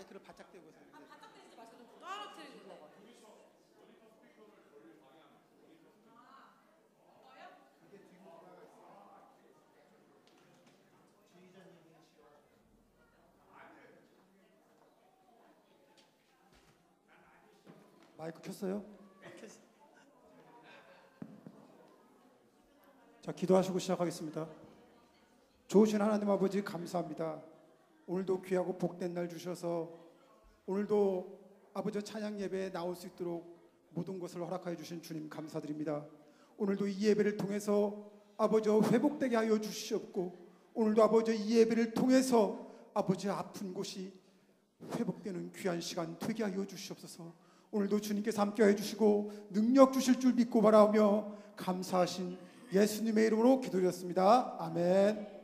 마이크를 바짝 대고 해서. 바짝 대지 마시고 좀 떨어뜨리는 거. 마이크 켰어요? 자, 기도하시고 시작하겠습니다. 좋으신 하나님 아버지 감사합니다. 오늘도 귀하고 복된 날 주셔서 오늘도 아버지 찬양 예배에 나올 수 있도록 모든 것을 허락하여 주신 주님 감사드립니다. 오늘도 이 예배를 통해서 아버지 회복되게 하여 주시옵고 오늘도 아버지 이 예배를 통해서 아버지 아픈 곳이 회복되는 귀한 시간 되게 하여 주시옵소서. 오늘도 주님께서 함께해 주시고 능력 주실 줄 믿고 바라오며 감사하신 예수님의 이름으로 기도드렸습니다. 아멘.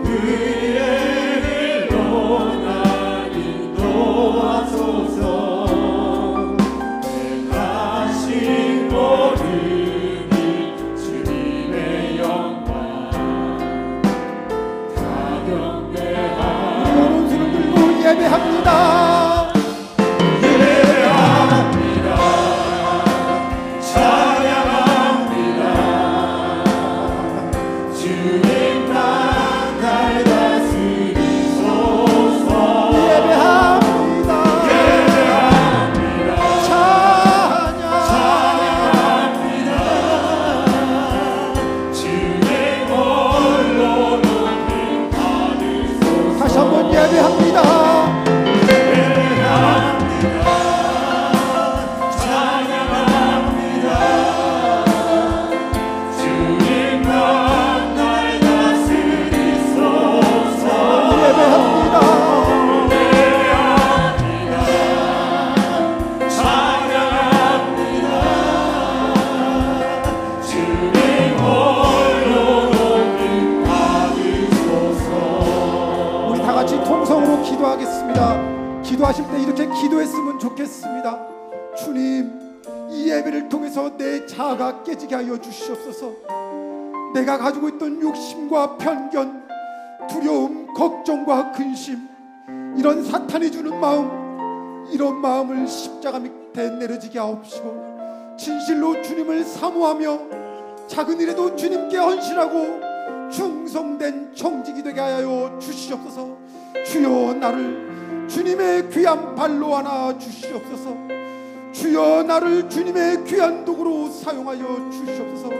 그의 일로 나 인도하소서. 기도했으면 좋겠습니다. 주님, 이 예배를 통해서 내 자아가 깨지게 하여 주시옵소서. 내가 가지고 있던 욕심과 편견, 두려움, 걱정과 근심, 이런 사탄이 주는 마음, 이런 마음을 십자가 밑에 내려지게 하옵시고, 진실로 주님을 사모하며 작은 일에도 주님께 헌신하고 충성된 청직이 되게 하여 주시옵소서. 주여, 나를 주님의 귀한 발로 하나 주시옵소서. 주여, 나를 주님의 귀한 도구로 사용하여 주시옵소서.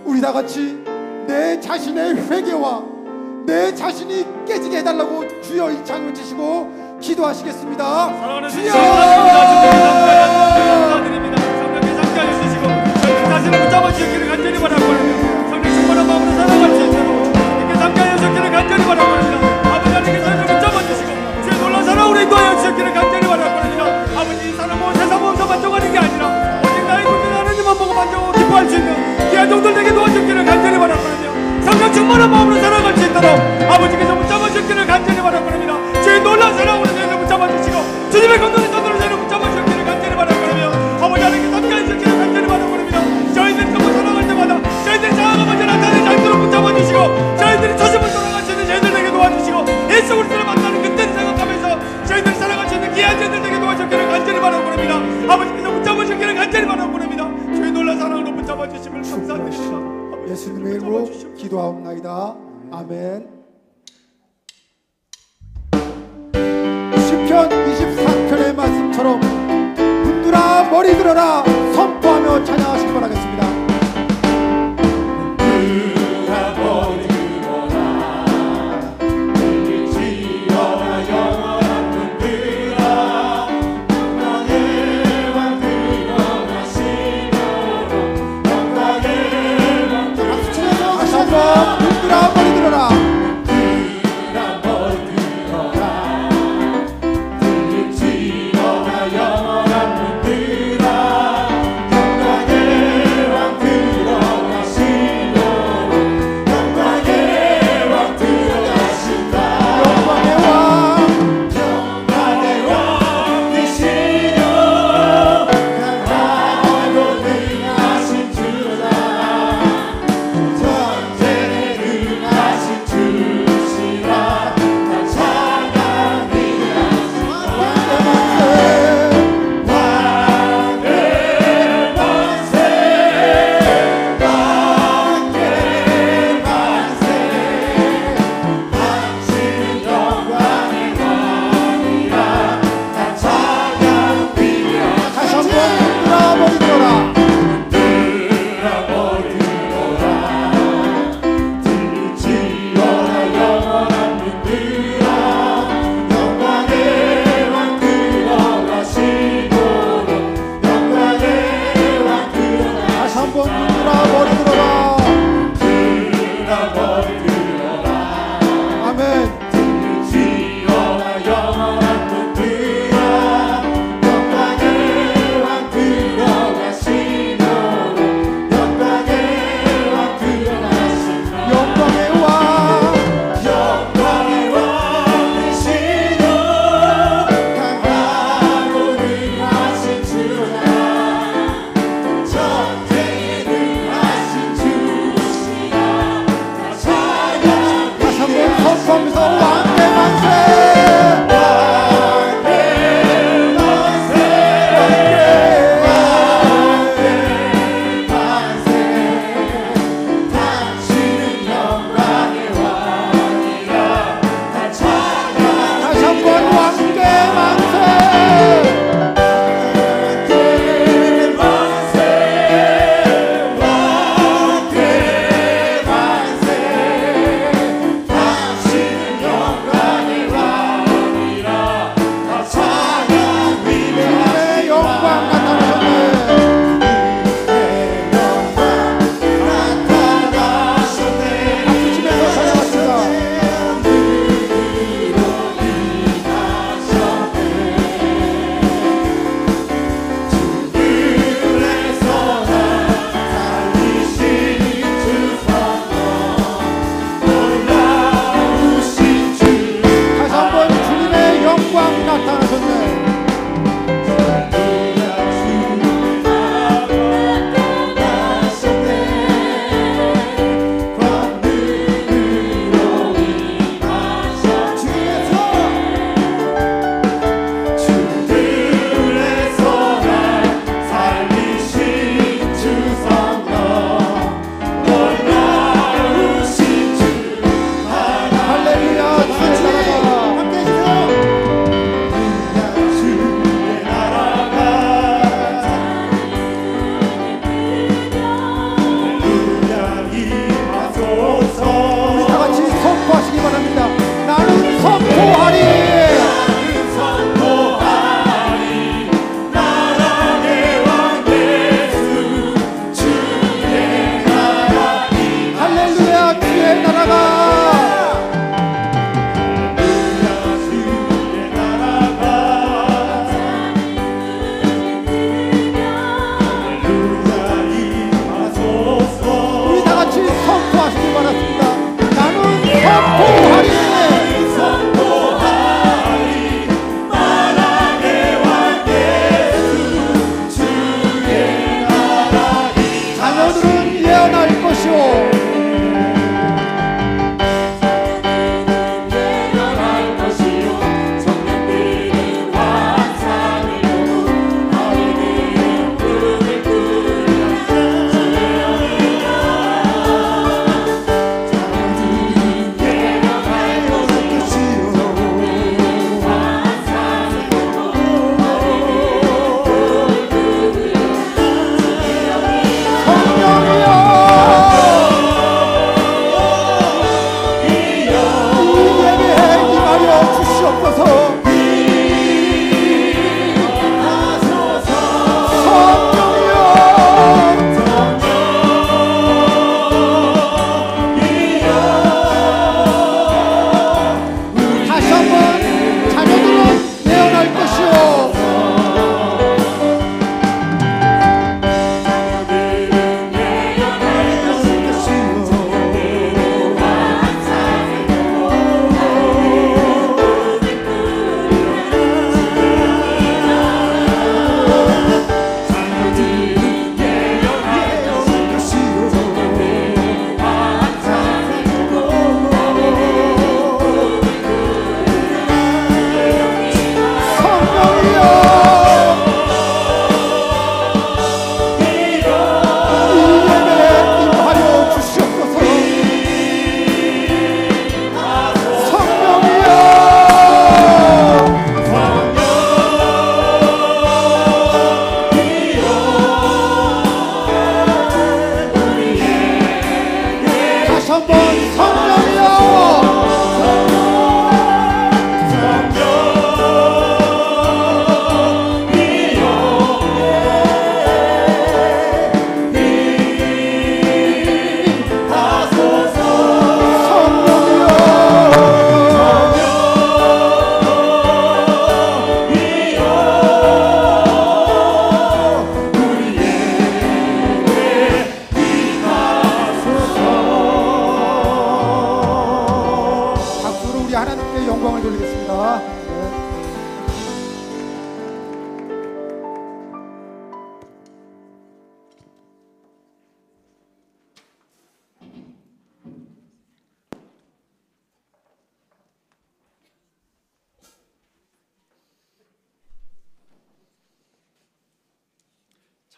우리 다 같이 내 자신의 회개와 내 자신이 깨지게 해달라고 주여 이 창을 치시고 기도하시겠습니다. 주여, 감사드립니다. 성령께 함께하여 주시고 저희 자신을 붙잡아 주시기를 간절히 바라고 합니다. 성령 충만한 마음으로 살아갈 수 있도록 이렇게 함께하여 주시기를 간절히 바라고 합니다. 아버지 하나님께 저희를 붙잡아 주시고 주의 놀라운 사랑으로 인도하여 주시기를 간절히 바라고 합니다. 아버지, 이 사람은 세상 모험서 만족하는 게 아니라 오직 나의 구주 하나님만 보고 만족하고 기뻐할 수 있는 귀한 종들에게 도와주시기를 간절히 바라고 합니다. 성령 충만한 마음으로 살아갈 수 있도록 아버지께서 붙잡아 주시기를 간절히 바라고 합니다. 주의 놀라운 사랑으로 저희를 붙잡아 주시고 주님의 건강의 손으로 저희를 붙잡아 주시기를 간절히 바라고 하며 아버지 하나님께 함께해 주시기를 간절히 바라고 합니다. 저희들이 정말 살아갈 때마다 저희들의 자아가 먼저 나타나지 않도록 붙잡아 주시고 저희들이 초심을 돌아갈 수 있는 저희들에게 도와주시고 예수 그리스도를 만나는 그때를 생각하면서 저희들이 살아갈 수 있는 귀한 저희들에게 도와주시기를 간절히 바라고 합니다. 아버지께서 붙잡아 주시기를 간절히 바라고 합니다. 주의 놀라운 사랑으로 붙잡아 주심을 감사드립니다. 예수님의 이름으로 기도하옵나이다. 아멘. 시편 23편의 말씀처럼 분들아 머리 들어라 선포하며 찬양하시기 바라겠습니다. 분들아 머리 들어라. 영원한 분들아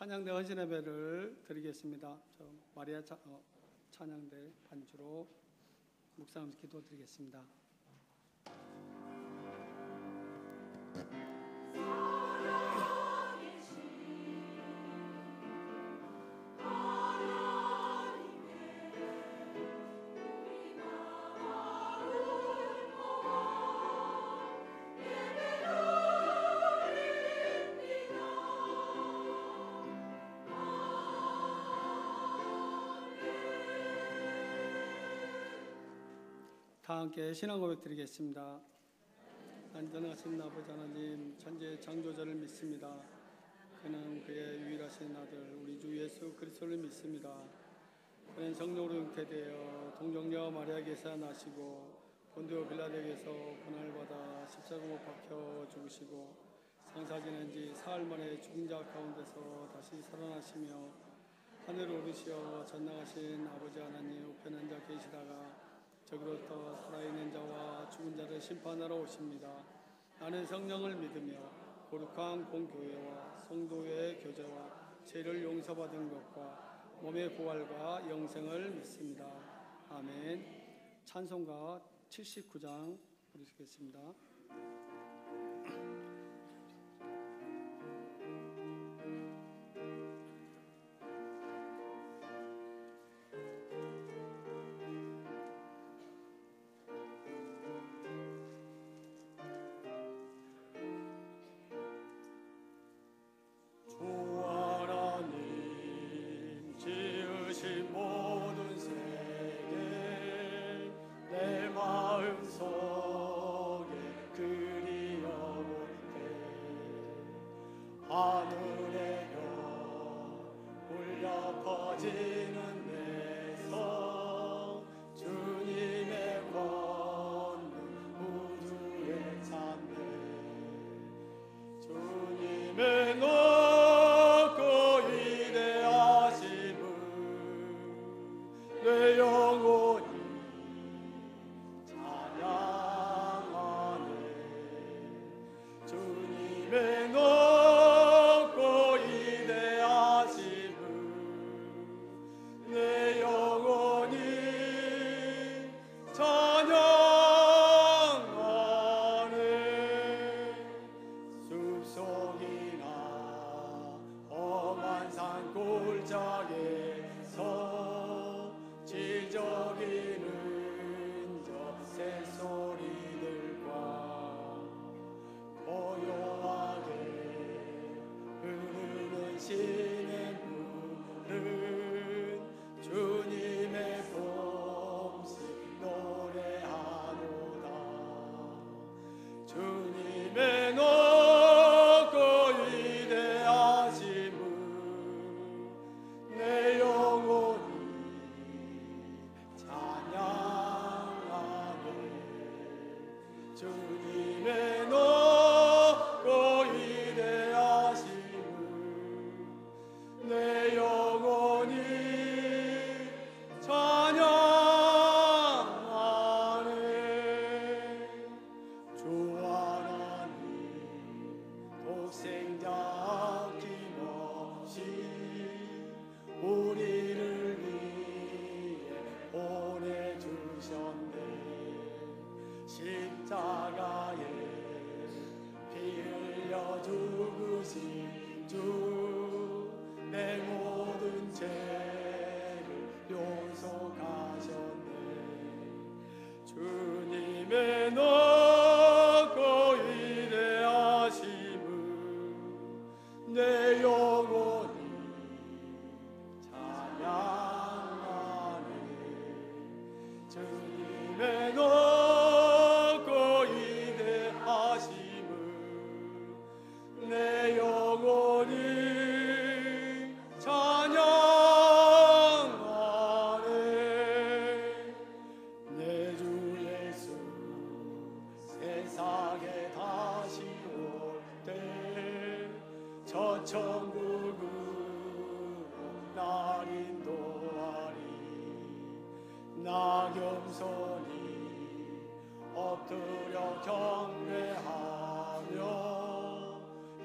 찬양대 헌신 예배를 드리겠습니다. 저 마리아 찬양대 반주로 묵상 기도 드리겠습니다. 다 함께 신앙 고백 드리겠습니다. 안전하신 아버지 하나님, 천지의 창조자를 믿습니다. 그는 그의 유일하신 아들 우리 주 예수 그리스도를 믿습니다. 그는 성령으로 잉태되어 동정녀 마리아에게서 나시고 본디오 빌라도에게서 고난을 받아 십자가 못 박혀 죽으시고 장사 지낸 지 사흘 만에 죽은 자 가운데서 다시 살아나시며 하늘을 오르시어 전능하신 아버지 하나님 우편에 앉아 계시다가 저기로부터 살아있는 자와 죽은 자를 심판하러 오십니다. 나는 성령을 믿으며 거룩한 공교회와 성도의 교제와 죄를 용서받은 것과 몸의 부활과 영생을 믿습니다. 아멘. 찬송가 79장 부르시겠습니다.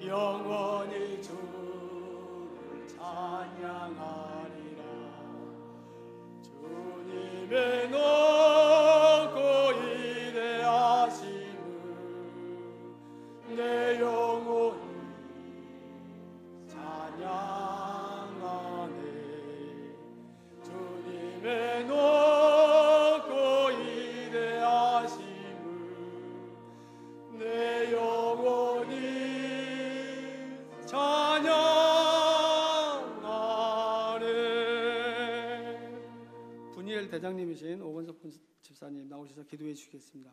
영원히 주를 찬양하리라. 주님의 높고 위대하심을 내 영혼이 찬양하네. 주님의 높고 위대하심을 내 영혼이 찬양하네. 분이엘 대장님이신 오건석 집사님 나오셔서 기도해 주시겠습니다.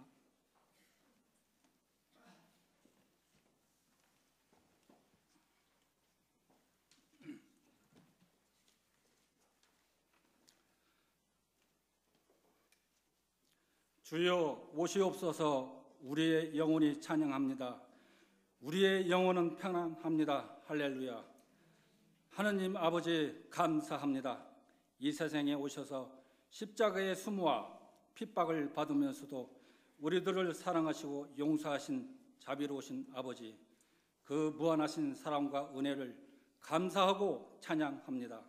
주여 오시옵소서. 우리의 영혼이 찬양합니다. 우리의 영혼은 평안합니다. 할렐루야. 하느님 아버지 감사합니다. 이 세상에 오셔서 십자가의 수모와 핍박을 받으면서도 우리들을 사랑하시고 용서하신 자비로우신 아버지, 그 무한하신 사랑과 은혜를 감사하고 찬양합니다.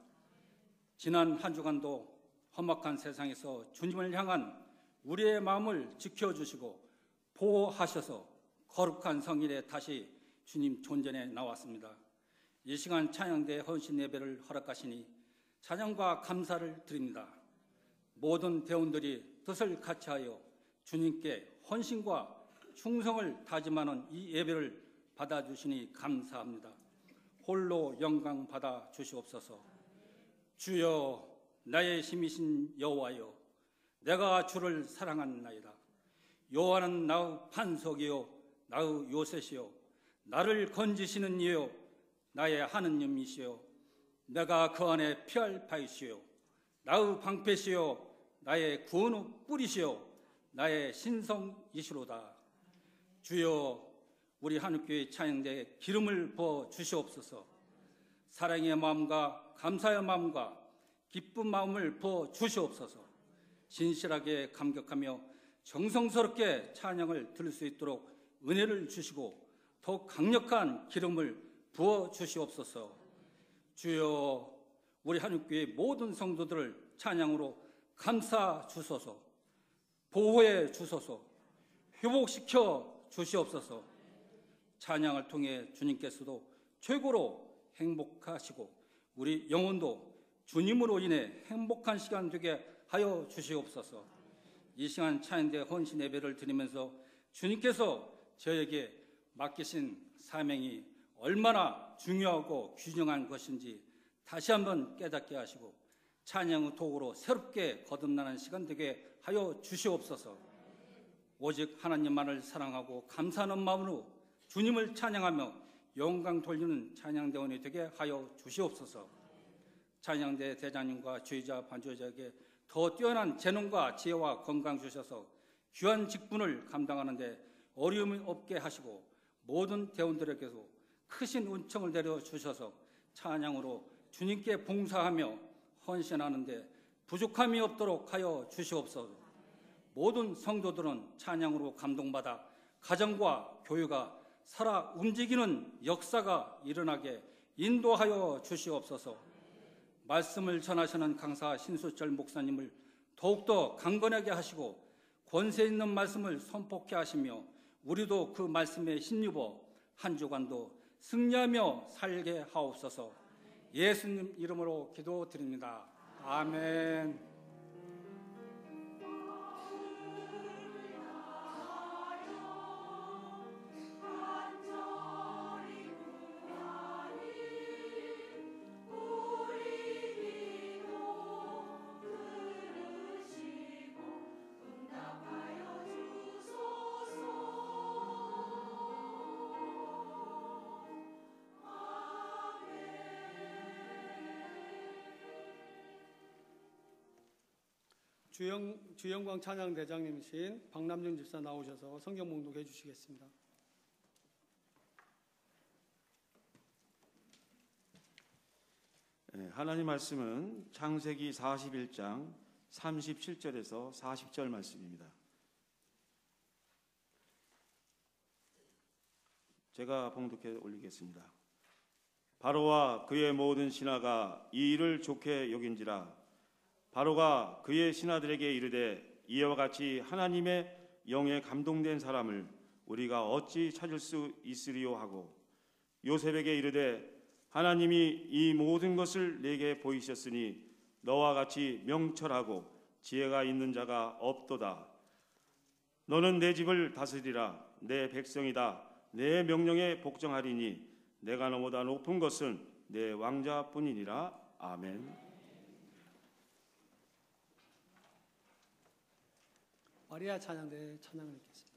지난 한 주간도 험악한 세상에서 주님을 향한 우리의 마음을 지켜주시고 보호하셔서 거룩한 성일에 다시 주님 존전에 나왔습니다. 이 시간 찬양대 헌신 예배를 허락하시니 찬양과 감사를 드립니다. 모든 대원들이 뜻을 같이하여 주님께 헌신과 충성을 다짐하는 이 예배를 받아주시니 감사합니다. 홀로 영광 받아 주시옵소서. 주여, 나의 힘이신 여호와여, 내가 주를 사랑하나이다. 여호와는 나의 반석이요 나의 요새시요 나를 건지시는 이요 나의 하느님이시요 내가 그 안에 피할 바이시요 나의 방패시요 나의 구원의 뿌리시요 나의 신성이시로다. 주여, 우리 한국교회 찬양대에 기름을 부어 주시옵소서. 사랑의 마음과 감사의 마음과 기쁜 마음을 부어 주시옵소서. 진실하게 감격하며 정성스럽게 찬양을 들을 수 있도록 은혜를 주시고 더 강력한 기름을 부어 주시옵소서. 주여, 우리 한국교회 모든 성도들을 찬양으로 감싸 주소서. 보호해 주소서. 회복시켜 주시옵소서. 찬양을 통해 주님께서도 최고로 행복하시고 우리 영혼도 주님으로 인해 행복한 시간 되게 하여 주시옵소서. 이 시간 찬양대 헌신 예배를 드리면서 주님께서 저에게 맡기신 사명이 얼마나 중요하고 귀중한 것인지 다시 한번 깨닫게 하시고 찬양의 도구로 새롭게 거듭나는 시간 되게 하여 주시옵소서. 오직 하나님만을 사랑하고 감사하는 마음으로 주님을 찬양하며 영광 돌리는 찬양대원이 되게 하여 주시옵소서. 찬양대 대장님과 주의자 반주자에게 더 뛰어난 재능과 지혜와 건강 주셔서 귀한 직분을 감당하는데 어려움이 없게 하시고 모든 대원들에게도 크신 은총을 내려주셔서 찬양으로 주님께 봉사하며 헌신하는데 부족함이 없도록 하여 주시옵소서. 모든 성도들은 찬양으로 감동받아 가정과 교회가 살아 움직이는 역사가 일어나게 인도하여 주시옵소서. 말씀을 전하시는 강사 신수철 목사님을 더욱더 강건하게 하시고 권세 있는 말씀을 선포케 하시며 우리도 그 말씀에 힘입어 한 주간도 승리하며 살게 하옵소서. 예수님 이름으로 기도드립니다. 아멘. 주영광 찬양대장님이신 박남준 집사 나오셔서 성경 봉독해 주시겠습니다. 하나님 말씀은 창세기 41장 37절에서 40절 말씀입니다. 제가 봉독해 올리겠습니다. 바로와 그의 모든 신하가 이 일을 좋게 여긴지라. 바로가 그의 신하들에게 이르되 이와 같이 하나님의 영에 감동된 사람을 우리가 어찌 찾을 수 있으리요 하고 요셉에게 이르되 하나님이 이 모든 것을 내게 보이셨으니 너와 같이 명철하고 지혜가 있는 자가 없도다. 너는 내 집을 다스리라. 내 백성이다. 내 명령에 복종하리니 내가 너보다 높은 것은 내 왕자뿐이니라. 아멘. 마리아 찬양대 찬양을 읽겠습니다.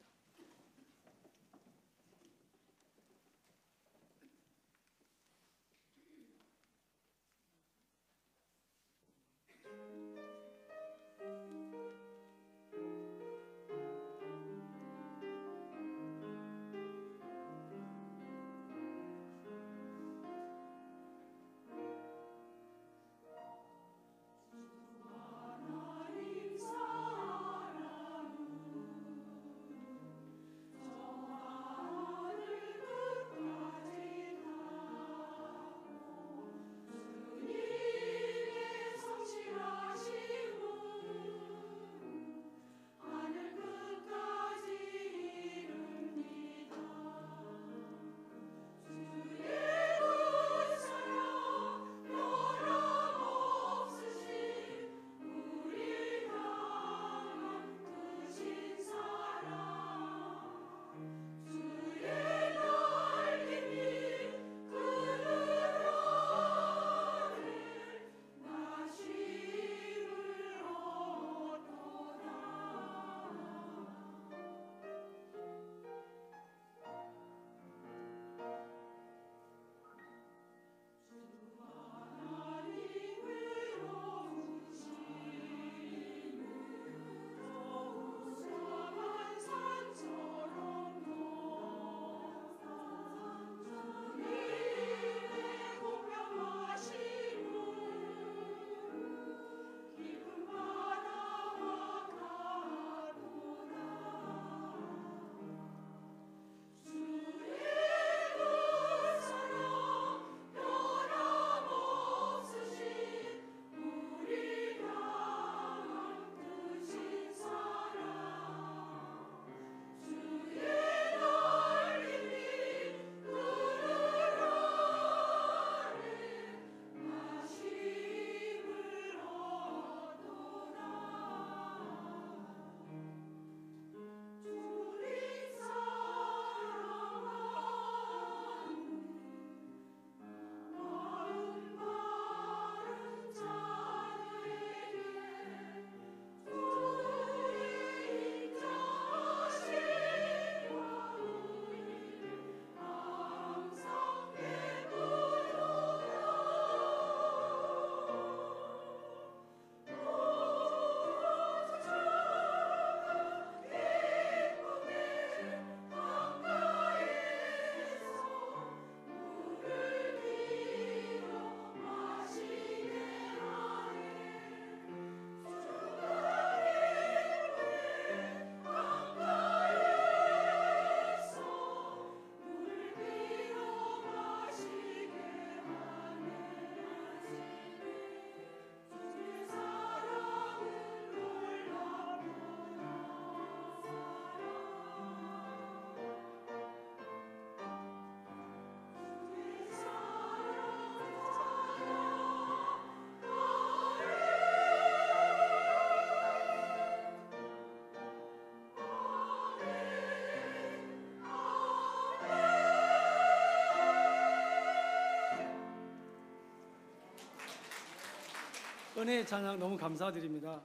은혜의 찬양 너무 감사드립니다.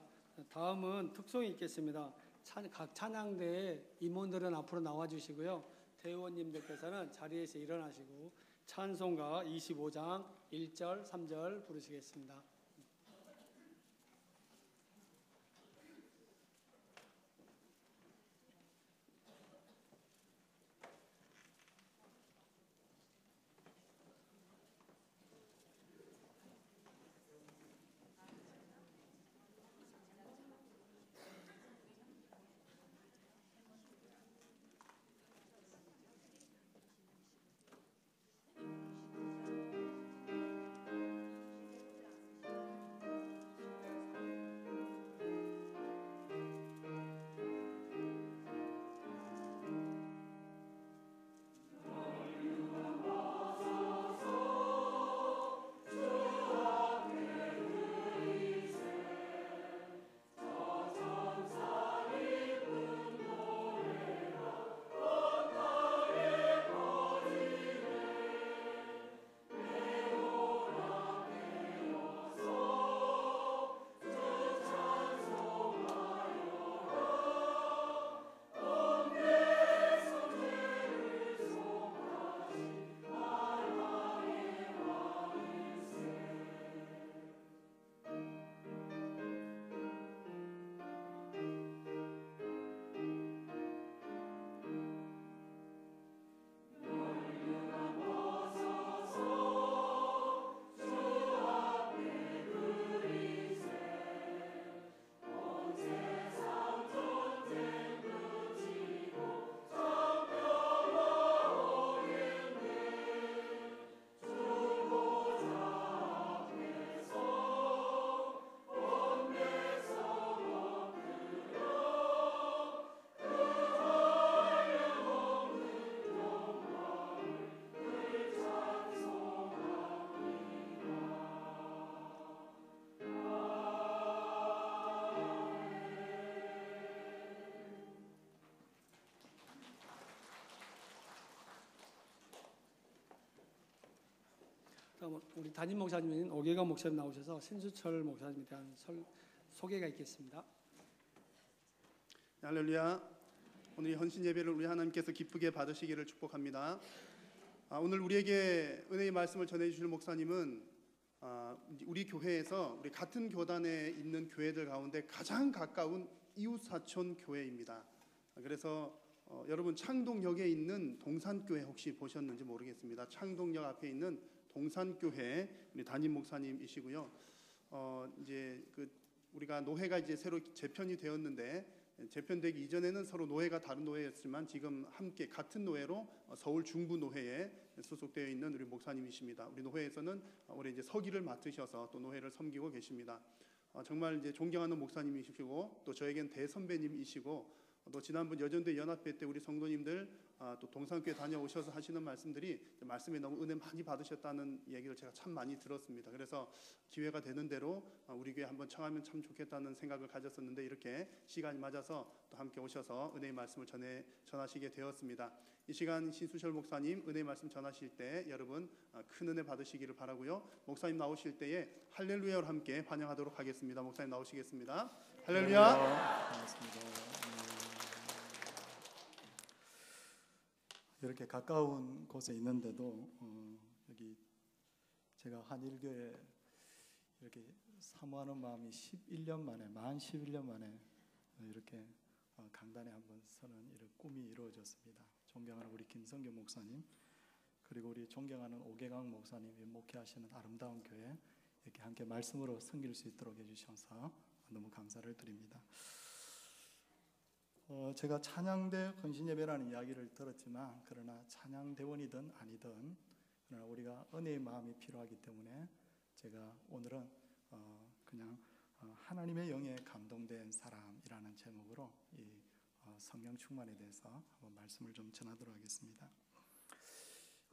다음은 특송이 있겠습니다. 각 찬양대의 임원들은 앞으로 나와주시고요. 대의원님들께서는 자리에서 일어나시고 찬송가 25장 1절, 3절 부르시겠습니다. 다음 우리 담임 목사님인 오계관 목사님 나오셔서 신수철 목사님에 대한 소개가 있겠습니다. 할렐루야. 오늘 이 헌신 예배를 우리 하나님께서 기쁘게 받으시기를 축복합니다. 오늘 우리에게 은혜의 말씀을 전해주실 목사님은 우리 교회에서 우리 같은 교단에 있는 교회들 가운데 가장 가까운 이웃사촌 교회입니다. 그래서 여러분 창동역에 있는 동산교회 혹시 보셨는지 모르겠습니다. 창동역 앞에 있는 동산교회 우리 담임 목사님이시고요. 이제 우리가 노회가 이제 새로 재편이 되었는데 재편되기 이전에는 서로 노회가 다른 노회였지만 지금 함께 같은 노회로 서울 중부 노회에 소속되어 있는 우리 목사님이십니다. 우리 노회에서는 올해 이제 서기를 맡으셔서 또 노회를 섬기고 계십니다. 정말 이제 존경하는 목사님이시고 또 저에겐 대선배님이시고 또 지난번 여전대 연합회 때 우리 성도님들 또 동산교회 다녀오셔서 하시는 말씀들이 말씀에 너무 은혜 많이 받으셨다는 얘기를 제가 참 많이 들었습니다. 그래서 기회가 되는 대로 우리 교회 한번 청하면 참 좋겠다는 생각을 가졌었는데 이렇게 시간이 맞아서 또 함께 오셔서 은혜의 말씀을 전하시게 되었습니다. 이 시간 신수철 목사님 은혜의 말씀 전하실 때 여러분 큰 은혜 받으시기를 바라고요. 목사님 나오실 때에 할렐루야로 함께 환영하도록 하겠습니다. 목사님 나오시겠습니다. 할렐루야. 반갑습니다. 이렇게 가까운 곳에 있는데도 여기 제가 한일교회 이렇게 사모하는 마음이 11년 만에 만 11년 만에 이렇게 강단에 한번 서는 이런 꿈이 이루어졌습니다. 존경하는 우리 김성규 목사님 그리고 우리 존경하는 오계강 목사님이 목회하시는 아름다운 교회 이렇게 함께 말씀으로 섬길 수 있도록 해주셔서 너무 감사를 드립니다. 제가 찬양대 헌신예배라는 이야기를 들었지만 그러나 찬양대원이든 아니든 그러나 우리가 은혜의 마음이 필요하기 때문에 제가 오늘은 그냥 하나님의 영에 감동된 사람이라는 제목으로 이 성령 충만에 대해서 한번 말씀을 좀 전하도록 하겠습니다.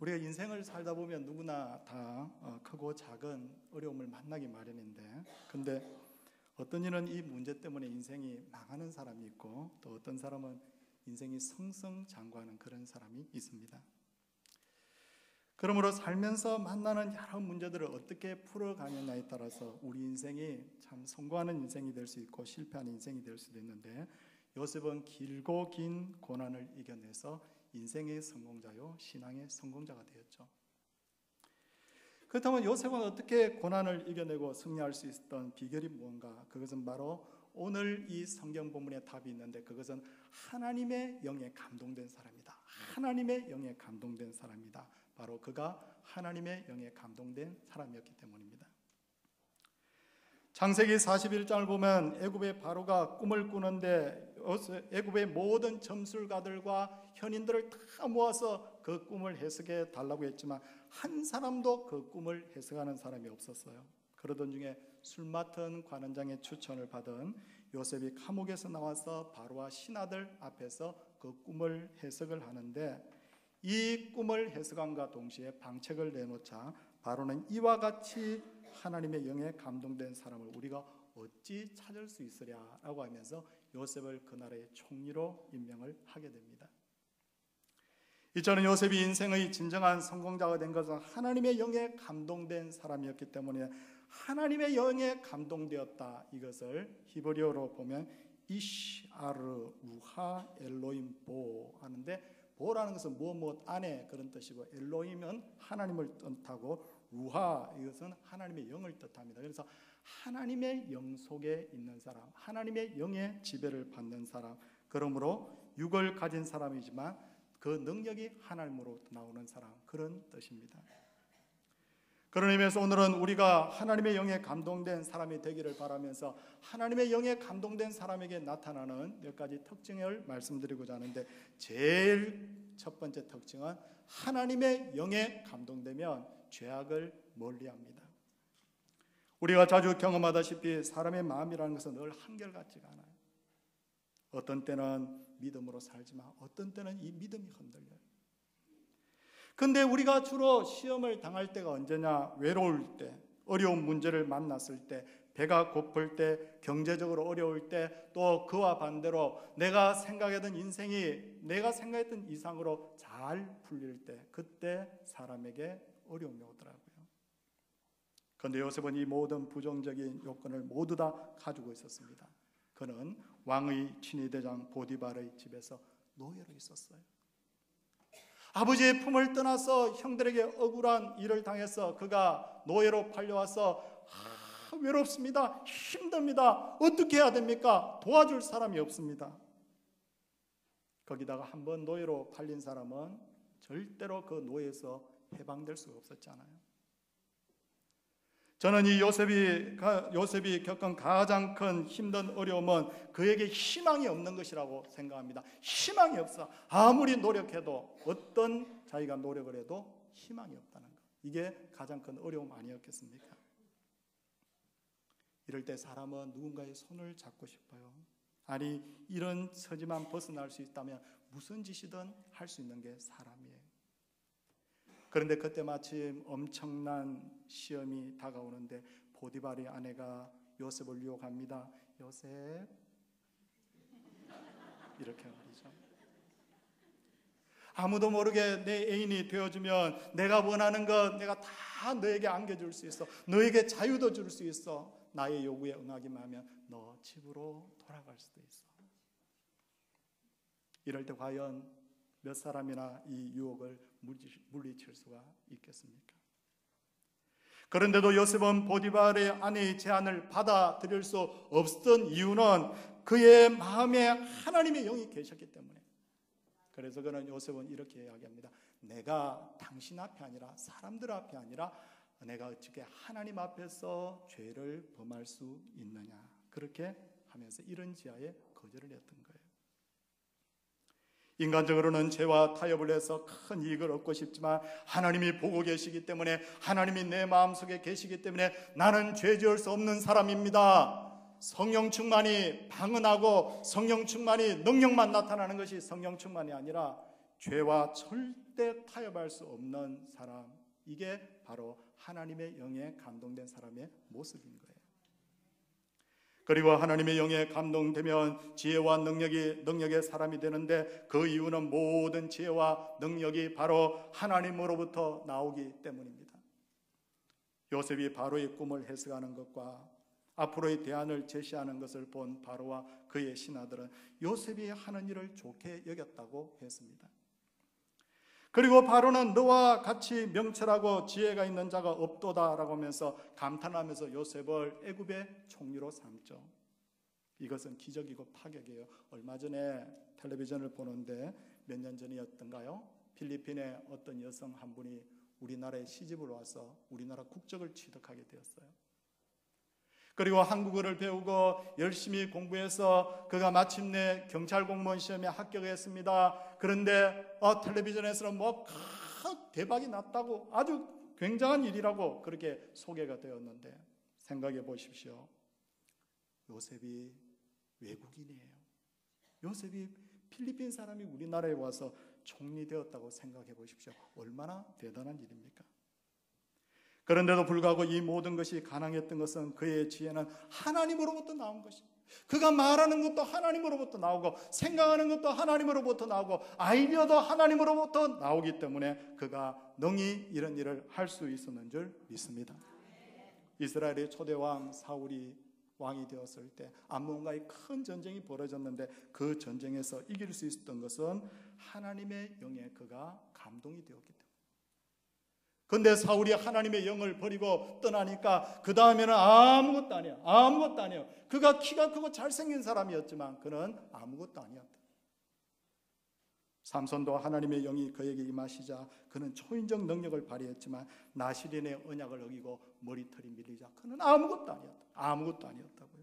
우리가 인생을 살다 보면 누구나 다 크고 작은 어려움을 만나기 마련인데 근데 어떤 이는 이 문제 때문에 인생이 망하는 사람이 있고 또 어떤 사람은 인생이 승승장구하는 그런 사람이 있습니다. 그러므로 살면서 만나는 여러 문제들을 어떻게 풀어가느냐에 따라서 우리 인생이 참 성공하는 인생이 될 수 있고 실패하는 인생이 될 수도 있는데 요셉은 길고 긴 고난을 이겨내서 인생의 성공자요 신앙의 성공자가 되었죠. 그렇다면 요셉은 어떻게 고난을 이겨내고 승리할 수 있었던 비결이 무언가? 그것은 바로 오늘 이 성경 본문에 답이 있는데 그것은 하나님의 영에 감동된 사람이다. 하나님의 영에 감동된 사람이다. 바로 그가 하나님의 영에 감동된 사람이었기 때문입니다. 창세기 41장을 보면 애굽의 바로가 꿈을 꾸는데 애굽의 모든 점술가들과 현인들을 다 모아서 그 꿈을 해석해 달라고 했지만 한 사람도 그 꿈을 해석하는 사람이 없었어요. 그러던 중에 술 맡은 관원장의 추천을 받은 요셉이 감옥에서 나와서 바로와 신하들 앞에서 그 꿈을 해석을 하는데 이 꿈을 해석함과 동시에 방책을 내놓자 바로는 이와 같이 하나님의 영에 감동된 사람을 우리가 어찌 찾을 수 있으랴라고 하면서 요셉을 그 나라의 총리로 임명을 하게 됩니다. 이처럼 요셉이 인생의 진정한 성공자가 된 것은 하나님의 영에 감동된 사람이었기 때문에 하나님의 영에 감동되었다. 이것을 히브리어로 보면 이시아르 우하 엘로임 보 하는데 보라는 것은 무엇 안에 그런 뜻이고 엘로임은 하나님을 뜻하고 루하 이것은 하나님의 영을 뜻합니다. 그래서 하나님의 영 속에 있는 사람, 하나님의 영의 지배를 받는 사람, 그러므로 육을 가진 사람이지만 그 능력이 하나님으로 나오는 사람, 그런 뜻입니다. 그런 의미에서 오늘은 우리가 하나님의 영에 감동된 사람이 되기를 바라면서 하나님의 영에 감동된 사람에게 나타나는 몇 가지 특징을 말씀드리고자 하는데 제일 첫 번째 특징은 하나님의 영에 감동되면 죄악을 멀리합니다. 우리가 자주 경험하다시피 사람의 마음이라는 것은 늘 한결같지가 않아요. 어떤 때는 믿음으로 살지만 어떤 때는 이 믿음이 흔들려요. 근데 우리가 주로 시험을 당할 때가 언제냐? 외로울 때, 어려운 문제를 만났을 때, 배가 고플 때, 경제적으로 어려울 때, 또 그와 반대로 내가 생각했던 인생이 내가 생각했던 이상으로 잘 풀릴 때, 그때 사람에게 어려움이 오더라고요. 그런데 요셉은 이 모든 부정적인 요건을 모두 다 가지고 있었습니다. 그는 왕의 친위대장 보디발의 집에서 노예로 있었어요. 아버지의 품을 떠나서 형들에게 억울한 일을 당해서 그가 노예로 팔려와서 외롭습니다. 힘듭니다. 어떻게 해야 됩니까? 도와줄 사람이 없습니다. 거기다가 한번 노예로 팔린 사람은 절대로 그 노예에서 해방될 수가 없었잖아요. 저는 이 요셉이 겪은 가장 큰 힘든 어려움은 그에게 희망이 없는 것이라고 생각합니다. 희망이 없어. 아무리 노력해도, 어떤 자기가 노력을 해도 희망이 없다는 것. 이게 가장 큰 어려움 아니었겠습니까? 이럴 때 사람은 누군가의 손을 잡고 싶어요. 아니, 이런 처지만 벗어날 수 있다면 무슨 짓이든 할 수 있는 게 사람이에요. 그런데 그때 마침 엄청난 시험이 다가오는데 보디발의 아내가 요셉을 유혹합니다. 요셉, 이렇게 말이죠. 아무도 모르게 내 애인이 되어주면 내가 원하는 것 내가 다 너에게 안겨줄 수 있어. 너에게 자유도 줄 수 있어. 나의 요구에 응하기만 하면 너 집으로 돌아갈 수도 있어. 이럴 때 과연 몇 사람이나 이 유혹을 물리칠 수가 있겠습니까? 그런데도 요셉은 보디발의 아내의 제안을 받아들일 수 없었던 이유는 그의 마음에 하나님의 영이 계셨기 때문에. 그래서 그는 요셉은 이렇게 이야기합니다. 내가 당신 앞에 아니라 사람들 앞에 아니라 내가 어떻게 하나님 앞에서 죄를 범할 수 있느냐. 그렇게 하면서 이런 지하에 거절을 했던 거예요. 인간적으로는 죄와 타협을 해서 큰 이익을 얻고 싶지만 하나님이 보고 계시기 때문에, 하나님이 내 마음속에 계시기 때문에 나는 죄 지을 수 없는 사람입니다. 성령 충만이 방언하고 성령 충만이 능력만 나타나는 것이 성령 충만이 아니라 죄와 절대 타협할 수 없는 사람, 이게 바로 하나님의 영에 감동된 사람의 모습인 거예요. 그리고 하나님의 영에 감동되면 지혜와 능력의 사람이 되는데, 그 이유는 모든 지혜와 능력이 바로 하나님으로부터 나오기 때문입니다. 요셉이 바로의 꿈을 해석하는 것과 앞으로의 대안을 제시하는 것을 본 바로와 그의 신하들은 요셉이 하는 일을 좋게 여겼다고 했습니다. 그리고 바로는 너와 같이 명철하고 지혜가 있는 자가 없도다라고 하면서 감탄하면서 요셉을 애굽의 총리로 삼죠. 이것은 기적이고 파격이에요. 얼마 전에 텔레비전을 보는데 몇 년 전이었던가요? 필리핀의 어떤 여성 한 분이 우리나라에 시집을 와서 우리나라 국적을 취득하게 되었어요. 그리고 한국어를 배우고 열심히 공부해서 그가 마침내 경찰 공무원 시험에 합격했습니다. 그런데 텔레비전에서는 대박이 났다고, 아주 굉장한 일이라고 그렇게 소개가 되었는데, 생각해 보십시오. 요셉이 외국인이에요. 요셉이 필리핀 사람이 우리나라에 와서 총리 되었다고 생각해 보십시오. 얼마나 대단한 일입니까? 그런데도 불구하고 이 모든 것이 가능했던 것은 그의 지혜는 하나님으로부터 나온 것입니다. 그가 말하는 것도 하나님으로부터 나오고, 생각하는 것도 하나님으로부터 나오고, 아이디어도 하나님으로부터 나오기 때문에 그가 능히 이런 일을 할 수 있었는 줄 믿습니다. 이스라엘의 초대왕 사울이 왕이 되었을 때 암몬과의 큰 전쟁이 벌어졌는데, 그 전쟁에서 이길 수 있었던 것은 하나님의 영에 그가 감동이 되었기 때문에. 그런데 사울이 하나님의 영을 버리고 떠나니까 그 다음에는 아무것도 아니야. 아무것도 아니에요. 그가 키가 크고 잘생긴 사람이었지만 그는 아무것도 아니었다. 삼손도 하나님의 영이 그에게 임하시자 그는 초인적 능력을 발휘했지만 나시린의 언약을 어기고 머리털이 밀리자 그는 아무것도 아니었다. 아무것도 아니었다고요.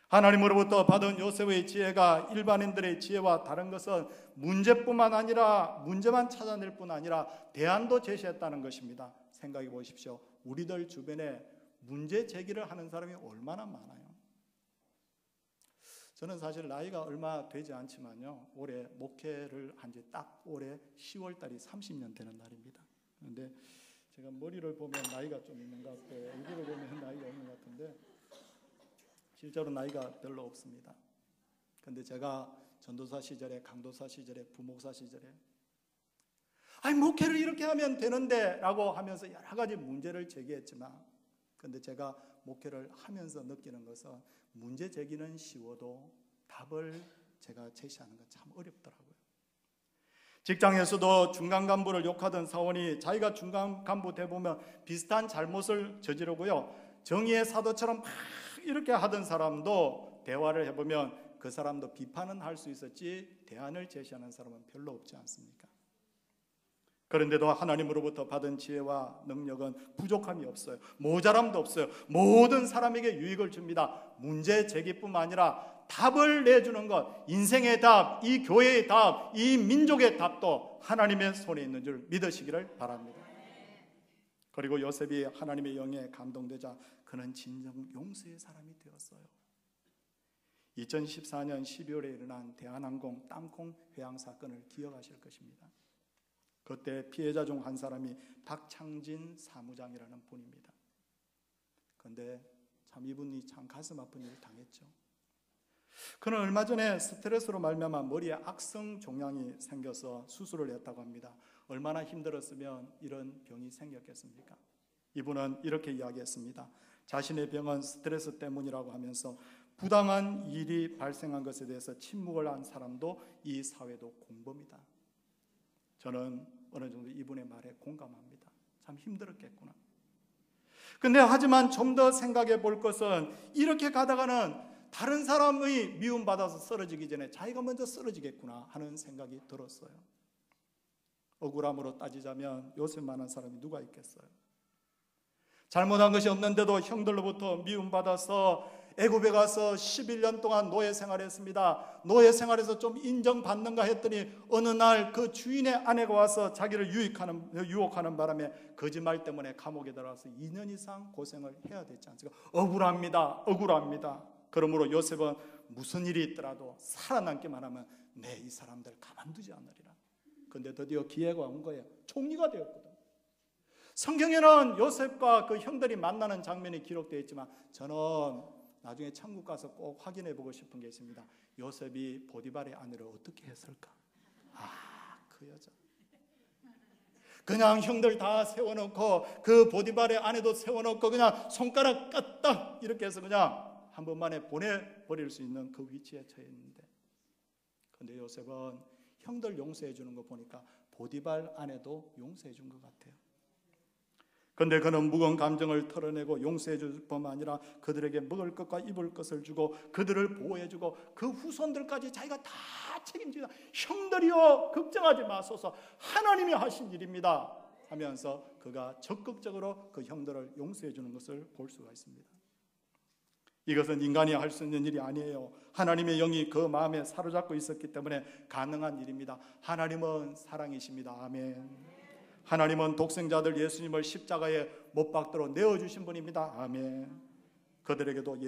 하나님으로부터 받은 요셉의 지혜가 일반인들의 지혜와 다른 것은 문제만 찾아낼 뿐 아니라 대안도 제시했다는 것입니다. 생각해 보십시오. 우리들 주변에 문제 제기를 하는 사람이 얼마나 많아요. 저는 사실 나이가 얼마 되지 않지만요, 올해 목회를 한 지 딱 올해 10월 달이 30년 되는 날입니다. 그런데 제가 머리를 보면 나이가 좀 있는 것 같고 얼굴을 보면 나이가 있는 것 같은데 실제로 나이가 별로 없습니다. 그런데 제가 전도사 시절에, 강도사 시절에, 부목사 시절에 아니 목회를 이렇게 하면 되는데 라고 하면서 여러 가지 문제를 제기했지만, 그런데 제가 목회를 하면서 느끼는 것은 문제 제기는 쉬워도 답을 제가 제시하는 건 참 어렵더라고요. 직장에서도 중간 간부를 욕하던 사원이 자기가 중간 간부 되보면 비슷한 잘못을 저지르고요, 정의의 사도처럼 막 이렇게 하던 사람도 대화를 해보면 그 사람도 비판은 할 수 있었지 대안을 제시하는 사람은 별로 없지 않습니까? 그런데도 하나님으로부터 받은 지혜와 능력은 부족함이 없어요. 모자람도 없어요. 모든 사람에게 유익을 줍니다. 문제 제기뿐만 아니라 답을 내주는 것, 인생의 답, 이 교회의 답, 이 민족의 답도 하나님의 손에 있는 줄 믿으시기를 바랍니다. 그리고 요셉이 하나님의 영에 감동되자 그는 진정 용서의 사람이 되었어요. 2014년 12월에 일어난 대한항공 땅콩 회항 사건을 기억하실 것입니다. 그때 피해자 중 한 사람이 박창진 사무장이라는 분입니다. 그런데 참 이분이 참 가슴 아픈 일을 당했죠. 그는 얼마 전에 스트레스로 말미암아 머리에 악성 종양이 생겨서 수술을 했다고 합니다. 얼마나 힘들었으면 이런 병이 생겼겠습니까? 이분은 이렇게 이야기했습니다. 자신의 병은 스트레스 때문이라고 하면서 부당한 일이 발생한 것에 대해서 침묵을 한 사람도 이 사회도 공범이다. 저는 어느 정도 이분의 말에 공감합니다. 참 힘들었겠구나. 근데 하지만 좀 더 생각해 볼 것은 이렇게 가다가는 다른 사람의 미움받아서 쓰러지기 전에 자기가 먼저 쓰러지겠구나 하는 생각이 들었어요. 억울함으로 따지자면 요셉만한 사람이 누가 있겠어요? 잘못한 것이 없는데도 형들로부터 미움받아서 애굽에 가서 11년 동안 노예 생활했습니다. 노예 생활에서 좀 인정받는가 했더니 어느 날 그 주인의 아내가 와서 자기를 유혹하는 바람에 거짓말 때문에 감옥에 들어가서 2년 이상 고생을 해야 되지 않습니까? 억울합니다. 그러므로 요셉은 무슨 일이 있더라도 살아남기만 하면 내 이 사람들 가만두지 않으리라. 그런데 드디어 기회가 온 거예요. 총리가 되었거든. 성경에는 요셉과 그 형들이 만나는 장면이 기록되어 있지만 저는 나중에 천국 가서 꼭 확인해 보고 싶은 게 있습니다. 요셉이 보디발의 아내를 어떻게 했을까? 그 여자 그냥 형들 다 세워놓고 그 보디발의 아내도 세워놓고 그냥 손가락 까딱 이렇게 해서 그냥 한 번만에 보내버릴 수 있는 그 위치에 처해 있는데, 그런데 요셉은 형들 용서해 주는 거 보니까 보디발 아내도 용서해 준 것 같아요. 그런데 그는 무거운 감정을 털어내고 용서해 줄 뿐만 아니라 그들에게 먹을 것과 입을 것을 주고 그들을 보호해 주고 그 후손들까지 자기가 다 책임지다. 형들이여 걱정하지 마소서, 하나님이 하신 일입니다 하면서 그가 적극적으로 그 형들을 용서해 주는 것을 볼 수가 있습니다. 이것은 인간이 할 수 있는 일이 아니에요. 하나님의 영이 그 마음에 사로잡고 있었기 때문에 가능한 일입니다. 하나님은 사랑이십니다. 아멘. 하나님은 독생자들 예수님을 십자가에 못 박도록 내어주신 분입니다. 아멘. 그들에게도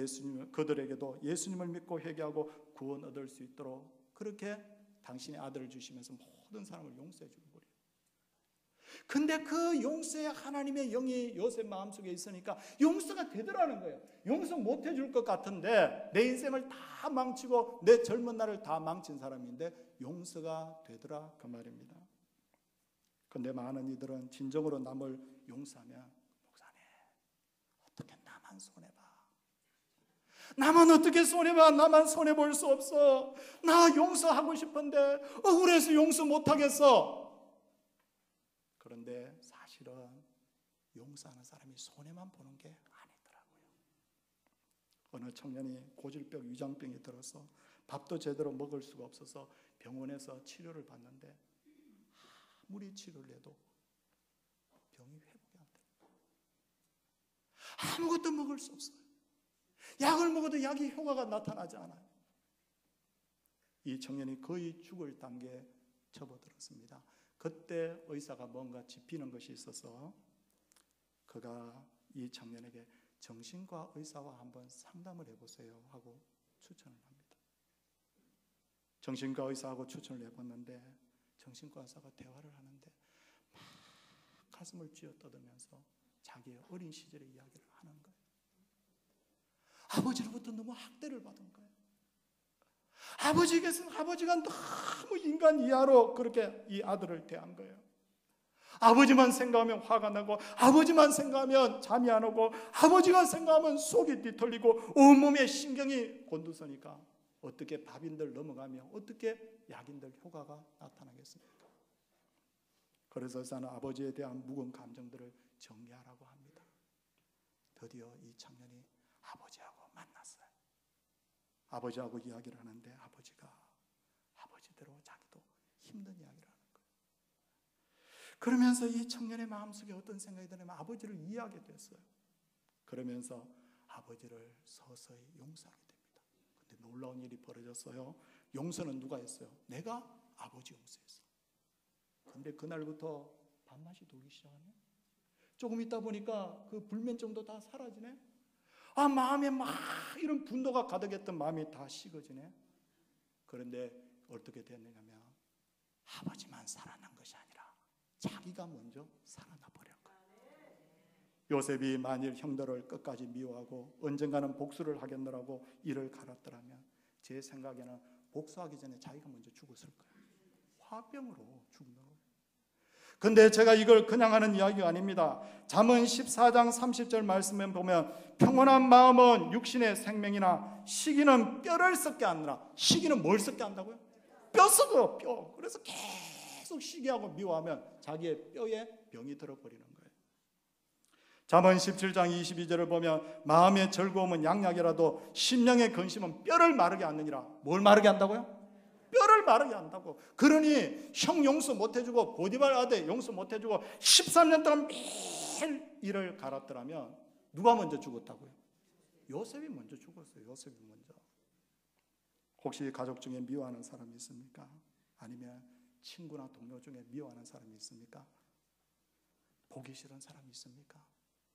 예수님을 믿고 회개하고 구원 얻을 수 있도록 그렇게 당신의 아들을 주시면서 모든 사람을 용서해 주는 거예요. 근데 그 용서에 하나님의 영이 요셉 마음속에 있으니까 용서가 되더라는 거예요. 용서 못 해줄 것 같은데 내 인생을 다 망치고 내 젊은 날을 다 망친 사람인데 용서가 되더라 그 말입니다. 근데 많은 이들은 진정으로 남을 용서하면 목사님 어떻게 나만 손해봐, 나만 어떻게 손해봐, 나만 손해볼 수 없어, 나 용서하고 싶은데 억울해서 용서 못하겠어. 그런데 사실은 용서하는 사람이 손해만 보는 게 아니더라고요. 어느 청년이 고질병, 위장병이 들어서 밥도 제대로 먹을 수가 없어서 병원에서 치료를 받는데 아무리 치료를 해도 병이 회복이 안 돼요. 아무것도 먹을 수 없어요. 약을 먹어도 약이 효과가 나타나지 않아요. 이 청년이 거의 죽을 단계에 접어들었습니다. 그때 의사가 뭔가 짚히는 것이 있어서 그가 이 청년에게 정신과 의사와 한번 상담을 해보세요 하고 추천을 합니다. 정신과 의사하고 추천을 해봤는데 정신과 의사가 대화를 하는데 막 가슴을 쥐어뜯으면서 자기의 어린 시절의 이야기를 하는 거예요. 아버지로부터 너무 학대를 받은 거예요. 아버지가 너무 인간 이하로 그렇게 이 아들을 대한 거예요. 아버지만 생각하면 화가 나고, 아버지만 생각하면 잠이 안 오고, 아버지만 생각하면 속이 뒤틀리고 온몸에 신경이 곤두서니까 어떻게 밥인들 넘어가며 어떻게 약인들 효과가 나타나겠습니까? 그래서 저는 아버지에 대한 묵은 감정들을 정리하라고 합니다. 드디어 이 청년이 아버지하고 만났어요. 아버지하고 이야기를 하는데 아버지가 아버지대로 자기도 힘든 이야기를 하는 거예요. 그러면서 이 청년의 마음속에 어떤 생각이 드냐면 아버지를 이해하게 됐어요. 그러면서 아버지를 서서히 용서하게 됩니다. 근데 놀라운 일이 벌어졌어요. 용서는 누가 했어요? 내가 아버지 용서했어. 근데 그날부터 밥맛이 돌기 시작하네. 조금 있다 보니까 그 불면증도 다 사라지네. 마음에 막 이런 분노가 가득했던 마음이 다 식어지네. 그런데 어떻게 됐느냐면 아버지만 살아난 것이 아니라 자기가 먼저 살아나 버린 거예요. 요셉이 만일 형들을 끝까지 미워하고 언젠가는 복수를 하겠느라고 이를 갈았더라면 제 생각에는 복수하기 전에 자기가 먼저 죽었을 거예요. 화병으로 죽는 거예요. 근데 제가 이걸 그냥 하는 이야기가 아닙니다. 잠언 14장 30절 말씀에 보면 평온한 마음은 육신의 생명이나 시기는 뼈를 썩게 하느라. 시기는 뭘 썩게 한다고요? 뼈 썩어, 뼈. 그래서 계속 시기하고 미워하면 자기의 뼈에 병이 들어버리는 거예요. 잠언 17장 22절을 보면 마음의 즐거움은 양약이라도 심령의 근심은 뼈를 마르게 하느니라. 뭘 마르게 한다고요? 뼈를 마르게 한다고. 그러니 형 용서 못해주고 보디발 아들 용서 못해주고 13년 동안 매일 이를 갈았더라면 누가 먼저 죽었다고요? 요셉이 먼저 죽었어요. 요셉이 먼저. 혹시 가족 중에 미워하는 사람이 있습니까? 아니면 친구나 동료 중에 미워하는 사람이 있습니까? 보기 싫은 사람이 있습니까?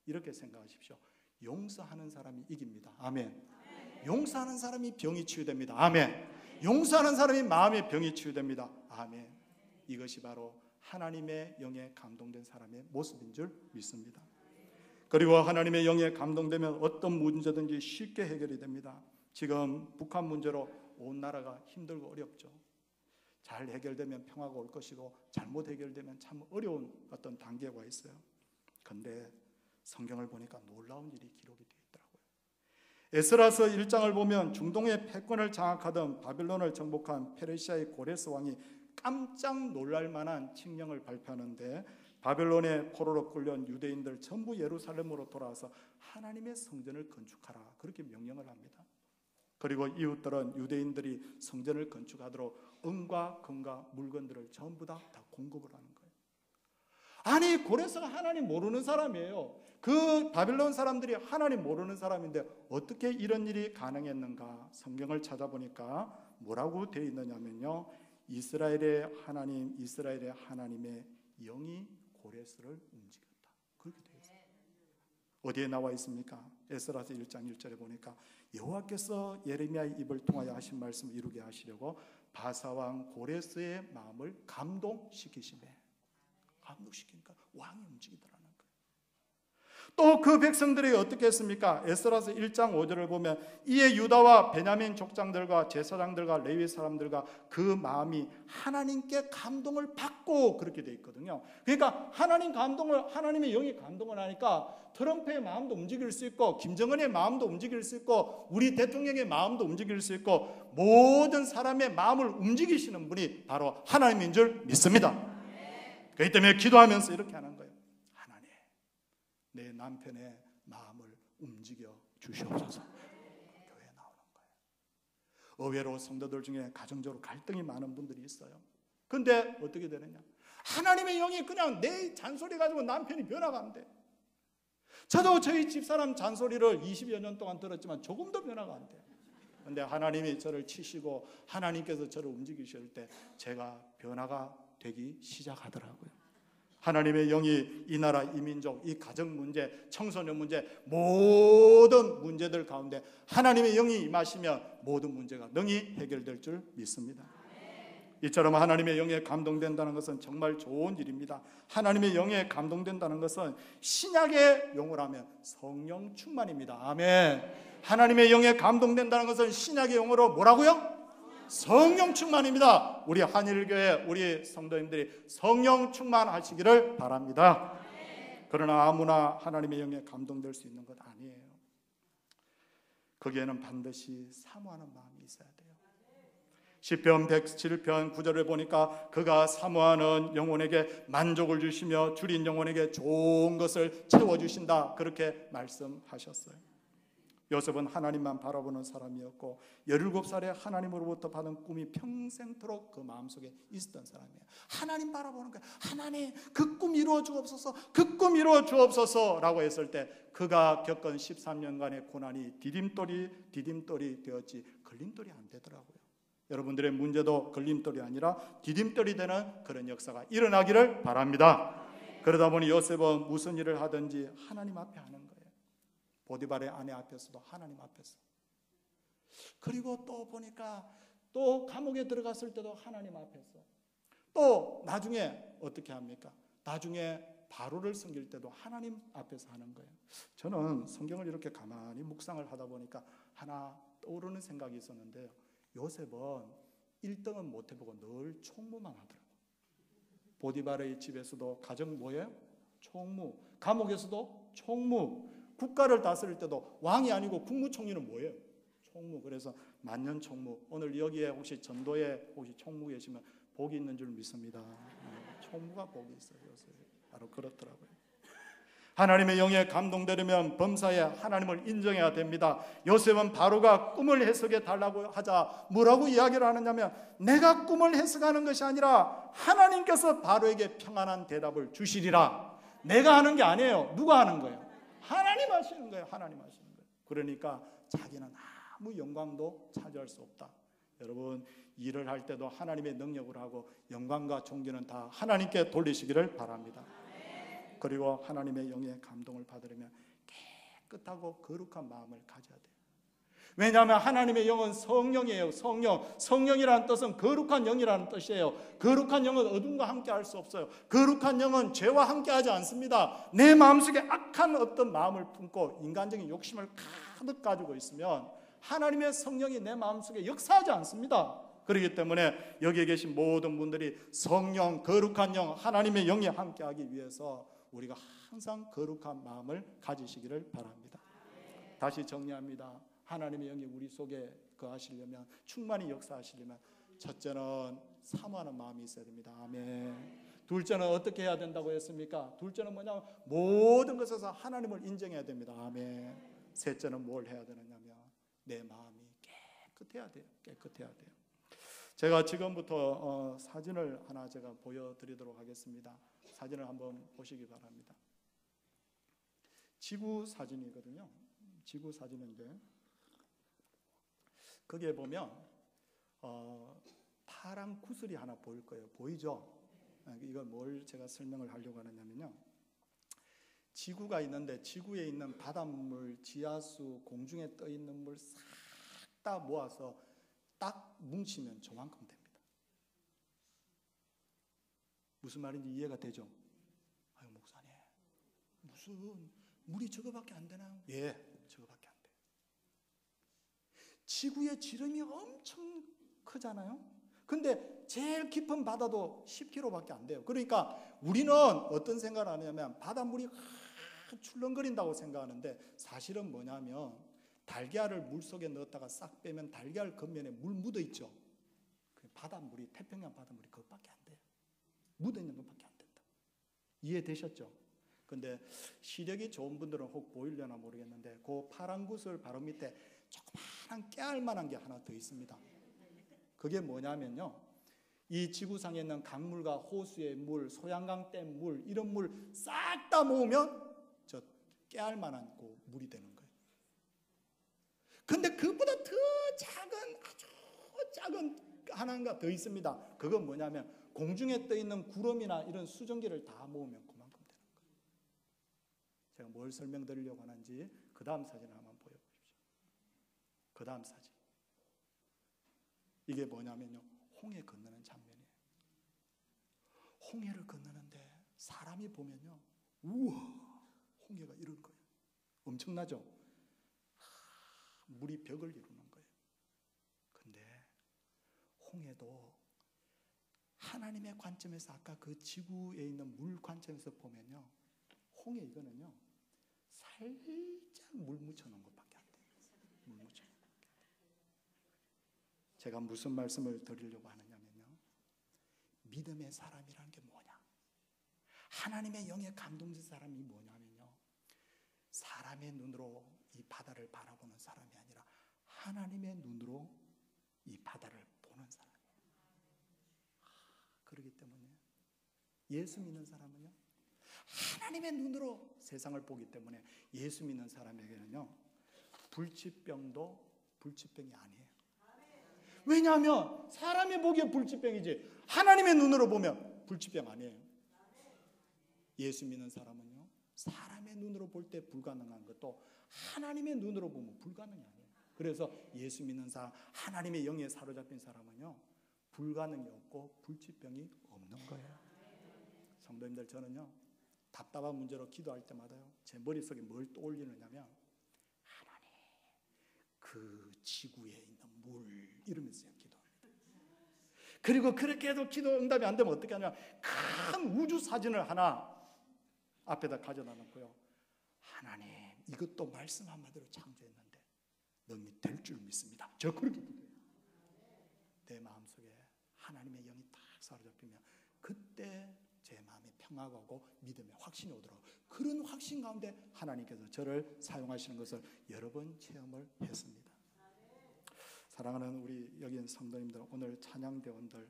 이렇게 생각하십시오. 용서하는 사람이 이깁니다. 아멘. 용서하는 사람이 병이 치유됩니다. 아멘. 용서하는 사람이 마음의 병이 치유됩니다. 아멘. 이것이 바로 하나님의 영에 감동된 사람의 모습인 줄 믿습니다. 그리고 하나님의 영에 감동되면 어떤 문제든지 쉽게 해결이 됩니다. 지금 북한 문제로 온 나라가 힘들고 어렵죠. 잘 해결되면 평화가 올 것이고 잘못 해결되면 참 어려운 어떤 단계에 와 있어요. 그런데 성경을 보니까 놀라운 일이 기록이 되어 있더라고요. 에스라서 1장을 보면 중동의 패권을 장악하던 바빌론을 정복한 페르시아의 고레스 왕이 깜짝 놀랄 만한 칙령을 발표하는데 바벨론의 포로로 끌려온 유대인들 전부 예루살렘으로 돌아와서 하나님의 성전을 건축하라 그렇게 명령을 합니다. 그리고 이웃들은 유대인들이 성전을 건축하도록 은과 금과 물건들을 전부 다 공급을 하는 거예요. 아니 고레스가 하나님 모르는 사람이에요. 그 바빌론 사람들이 하나님 모르는 사람인데 어떻게 이런 일이 가능했는가? 성경을 찾아보니까 뭐라고 되어 있느냐면요, 이스라엘의 하나님의 영이 고레스를 움직였다 그렇게 되어 있어요. 어디에 나와 있습니까? 에스라서 1장 1절에 보니까 여호와께서 예레미야의 입을 통하여 하신 말씀을 이루게 하시려고 바사왕 고레스의 마음을 감동시키시매. 감동시키니까 왕이 움직이더라는 거예요. 또 그 백성들이 어떻게 했습니까? 에스라서 1장 5절을 보면 이에 유다와 베냐민 족장들과 제사장들과 레위 사람들과 그 마음이 하나님께 감동을 받고 그렇게 돼 있거든요. 그러니까 하나님의 영이 감동을 하니까 트럼프의 마음도 움직일 수 있고 김정은의 마음도 움직일 수 있고 우리 대통령의 마음도 움직일 수 있고 모든 사람의 마음을 움직이시는 분이 바로 하나님인 줄 믿습니다. 그렇기 때문에 기도하면서 이렇게 하는 거예요. 하나님, 내 남편의 마음을 움직여 주시옵소서. 교회에 나오는 거예요. 의외로 성도들 중에 가정적으로 갈등이 많은 분들이 있어요. 근데 어떻게 되느냐? 하나님의 영이 그냥 내 잔소리 가지고 남편이 변화가 안 돼. 저도 저희 집사람 잔소리를 20여 년 동안 들었지만 조금도 변화가 안 돼요. 근데 하나님이 저를 치시고 하나님께서 저를 움직이실 때 제가 변화가 되기 시작하더라고요. 하나님의 영이 이 나라, 이 민족, 이 가정 문제, 청소년 문제, 모든 문제들 가운데 하나님의 영이 임하시면 모든 문제가 능히 해결될 줄 믿습니다. 이처럼 하나님의 영에 감동된다는 것은 정말 좋은 일입니다. 하나님의 영에 감동된다는 것은 신약의 용어로 하면 성령 충만입니다. 아멘. 하나님의 영에 감동된다는 것은 신약의 용어로 뭐라고요? 성령 충만입니다. 우리 한일교회 우리 성도님들이 성령 충만하시기를 바랍니다. 그러나 아무나 하나님의 영에 감동될 수 있는 것 아니에요. 거기에는 반드시 사모하는 마음이 있어야 돼요. 시편 107편 9절을 보니까 그가 사모하는 영혼에게 만족을 주시며 줄인 영혼에게 좋은 것을 채워주신다, 그렇게 말씀하셨어요. 요셉은 하나님만 바라보는 사람이었고 17살에 하나님으로부터 받은 꿈이 평생토록 그 마음속에 있었던 사람이에요. 하나님 바라보는 거예요. 하나님, 그 꿈 이루어 주옵소서, 그 꿈 이루어 주옵소서 라고 했을 때 그가 겪은 13년간의 고난이 디딤돌이 되었지 걸림돌이 안 되더라고요. 여러분들의 문제도 걸림돌이 아니라 디딤돌이 되는 그런 역사가 일어나기를 바랍니다. 그러다 보니 요셉은 무슨 일을 하든지 하나님 앞에 하는 거예요. 보디발의 아내 앞에서도 하나님 앞에서. 그리고 또 보니까 또 감옥에 들어갔을 때도 하나님 앞에서. 또 나중에 어떻게 합니까? 나중에 바로를 섬길 때도 하나님 앞에서 하는 거예요. 저는 성경을 이렇게 가만히 묵상을 하다 보니까 하나 떠오르는 생각이 있었는데요. 요셉은 1등은 못 해보고 늘 총무만 하더라고요. 보디발의 집에서도 가정 뭐예요? 총무. 감옥에서도 총무. 국가를 다스릴 때도 왕이 아니고 국무총리는 뭐예요? 총무. 그래서 만년 총무. 오늘 여기에 혹시 전도에 혹시 총무 계시면 복이 있는 줄 믿습니다. 총무가 복이 있어요. 요새 바로 그렇더라고요. 하나님의 영에 감동되려면 범사에 하나님을 인정해야 됩니다. 요셉은 바로가 꿈을 해석해 달라고 하자 뭐라고 이야기를 하느냐면 내가 꿈을 해석하는 것이 아니라 하나님께서 바로에게 평안한 대답을 주시리라. 내가 하는 게 아니에요. 누가 하는 거예요? 하나님 하시는 거예요. 하나님 하시는 거예요. 그러니까 자기는 아무 영광도 차지할 수 없다. 여러분, 일을 할 때도 하나님의 능력을 하고 영광과 존귀는 다 하나님께 돌리시기를 바랍니다. 그리고 하나님의 영의 감동을 받으려면 깨끗하고 거룩한 마음을 가져야 돼요. 왜냐하면 하나님의 영은 성령이에요. 성령이라는 뜻은 거룩한 영이라는 뜻이에요. 거룩한 영은 어둠과 함께 할 수 없어요. 거룩한 영은 죄와 함께 하지 않습니다. 내 마음속에 악한 어떤 마음을 품고 인간적인 욕심을 가득 가지고 있으면 하나님의 성령이 내 마음속에 역사하지 않습니다. 그렇기 때문에 여기에 계신 모든 분들이 성령, 거룩한 영, 하나님의 영이 함께하기 위해서 우리가 항상 거룩한 마음을 가지시기를 바랍니다. 다시 정리합니다. 하나님의 영이 우리 속에 거하시려면, 충만히 역사하시려면 첫째는 사모하는 마음이 있어야 됩니다. 아멘. 둘째는 어떻게 해야 된다고 했습니까? 둘째는 뭐냐면 모든 것에서 하나님을 인정해야 됩니다. 아멘. 셋째는 뭘 해야 되느냐면 내 마음이 깨끗해야 돼요. 깨끗해야 돼요. 제가 지금부터 사진을 하나 제가 보여드리도록 하겠습니다. 사진을 한번 보시기 바랍니다. 지구 사진이거든요. 지구 사진인데 거기에 보면 파란 구슬이 하나 보일 거예요. 보이죠? 이걸 뭘 제가 설명을 하려고 하느냐면요. 지구가 있는데 지구에 있는 바닷물, 지하수, 공중에 떠 있는 물 싹 다 모아서 딱 뭉치면 저만큼 됩니다. 무슨 말인지 이해가 되죠? 아유, 목사님, 무슨 물이 저거밖에 안 되나요? 예, 저거밖에 안 돼요. 지구의 지름이 엄청 크잖아요. 근데 제일 깊은 바다도 10km밖에 안 돼요. 그러니까 우리는 어떤 생각을 하냐면 바닷물이 출렁거린다고 생각하는데 사실은 뭐냐면 달걀을 물속에 넣었다가 싹 빼면 달걀 겉면에 물 묻어 있죠. 바닷물이, 태평양 바닷물이 그것밖에 안 돼요. 묻어 있는 것밖에 안 된다. 이해되셨죠? 근데 시력이 좋은 분들은 혹 보이려나 모르겠는데 그 파란 구슬 바로 밑에 조그마한 깨알만한 게 하나 더 있습니다. 그게 뭐냐면요, 이 지구상에 있는 강물과 호수의 물, 소양강댐 물, 이런 물 싹 다 모으면 저 깨알만한 그 물이 되는 거예요. 근데 그보다 더 작은, 아주 작은 하나가 더 있습니다. 그건 뭐냐면 공중에 떠 있는 구름이나 이런 수증기를 다 모으면 그만큼 되는 거예요. 제가 뭘 설명드리려고 하는지 그 다음 사진을 한번 보여보십시오. 그 다음 사진. 이게 뭐냐면요, 홍해 건너는 장면이에요. 홍해를 건너는데 사람이 보면요, 우와, 홍해가 이런 거예요. 엄청나죠? 물이 벽을 이루는 거예요. 근데 홍해도 하나님의 관점에서 아까 그 지구에 있는 물 관점에서 보면요, 홍해 이거는요 살짝 물 묻혀 놓은 것밖에 안 돼요. 물 묻혀 놓은 것밖에 안 돼요. 제가 무슨 말씀을 드리려고 하느냐면요, 믿음의 사람이라는 게 뭐냐, 하나님의 영에 감동된 사람이 뭐냐면요, 사람의 눈으로 이 바다를 바라보는 사람이 아니라 하나님의 눈으로 이 바다를 보는 사람이에요. 그렇기 때문에 예수 믿는 사람은요, 하나님의 눈으로 세상을 보기 때문에 예수 믿는 사람에게는요 불치병도 불치병이 아니에요. 왜냐하면 사람이 보기에 불치병이지 하나님의 눈으로 보면 불치병 아니에요. 예수 믿는 사람은요 사람의 눈으로 볼 때 불가능한 것도 하나님의 눈으로 보면 불가능이 아니에요. 그래서 예수 믿는 사람, 하나님의 영에 사로잡힌 사람은요 불가능이 없고 불치병이 없는 거예요. 성도님들, 저는요 답답한 문제로 기도할 때마다요 제 머릿속에 뭘 떠올리느냐면 하나님 그 지구에 있는 물 이러면서요 기도합니다. 그리고 그렇게 해도 기도 응답이 안 되면 어떻게 하냐, 큰 우주 사진을 하나 앞에다 가져다 놓고요, 하나님 이것도 말씀 한마디로 창조했는데 능히 될 줄 믿습니다. 저 그렇게 기도해요. 내 마음속에 하나님의 영이 딱 사로잡히면 그때 제 마음에 평화가 오고 믿음의 확신이 오더라고요. 그런 확신 가운데 하나님께서 저를 사용하시는 것을 여러 번 체험을 했습니다. 사랑하는 우리 여기 있는 성도님들, 오늘 찬양대원들,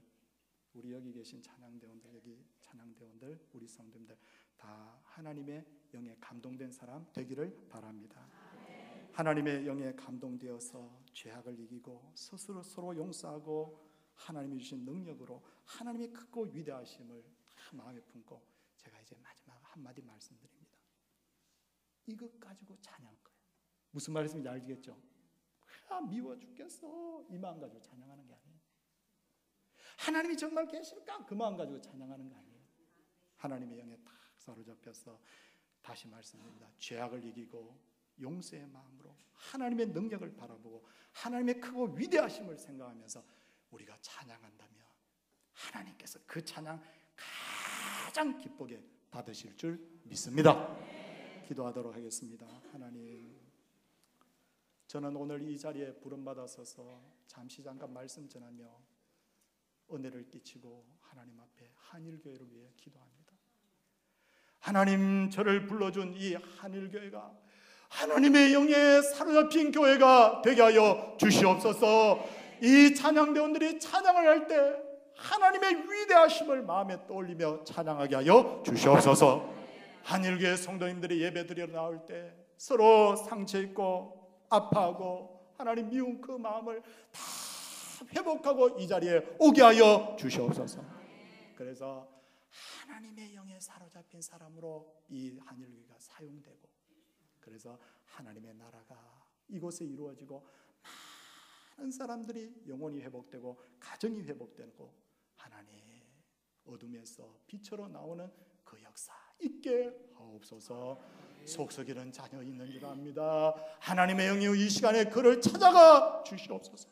우리 여기 계신 찬양대원들, 여기 찬양대원들, 우리 성도님들 다 하나님의 영에 감동된 사람 되기를 바랍니다. 하나님의 영에 감동되어서 죄악을 이기고 스스로 서로 용서하고 하나님이 주신 능력으로 하나님의 크고 위대하심을 마음에 품고, 제가 이제 마지막 한마디 말씀드립니다. 이것 가지고 찬양할 거예요. 무슨 말씀인지 알겠죠? 미워 죽겠어 이 마음 가지고 찬양하는 게 아니에요. 하나님이 정말 계실까 그 마음 가지고 찬양하는 거 아니에요. 하나님의 영에 딱 사로잡혀서 다시 말씀드립니다. 죄악을 이기고 용서의 마음으로 하나님의 능력을 바라보고 하나님의 크고 위대하심을 생각하면서 우리가 찬양한다면 하나님께서 그 찬양 가장 기쁘게 받으실 줄 믿습니다. 기도하도록 하겠습니다. 하나님, 저는 오늘 이 자리에 부름받아 서서 잠시 잠깐 말씀 전하며 은혜를 끼치고 하나님 앞에 한일교회를 위해 기도합니다. 하나님, 저를 불러준 이 한일교회가 하나님의 영에 사로잡힌 교회가 되게 하여 주시옵소서. 이 찬양대원들이 찬양을 할 때 하나님의 위대하심을 마음에 떠올리며 찬양하게 하여 주시옵소서. 한일교회 성도님들이 예배드리러 나올 때 서로 상처 있고 아파하고 하나님 미운 그 마음을 다 회복하고 이 자리에 오게 하여 주시옵소서. 그래서 하나님의 영에 사로잡힌 사람으로 이 한일교회가 사용되고, 그래서 하나님의 나라가 이곳에 이루어지고 많은 사람들이 영혼이 회복되고 가정이 회복되고 하나님 어둠에서 빛으로 나오는 그 역사 있게 하옵소서. 속썩이는 자녀 있는 줄 압니다. 하나님의 영이 이 시간에 그를 찾아가 주시옵소서.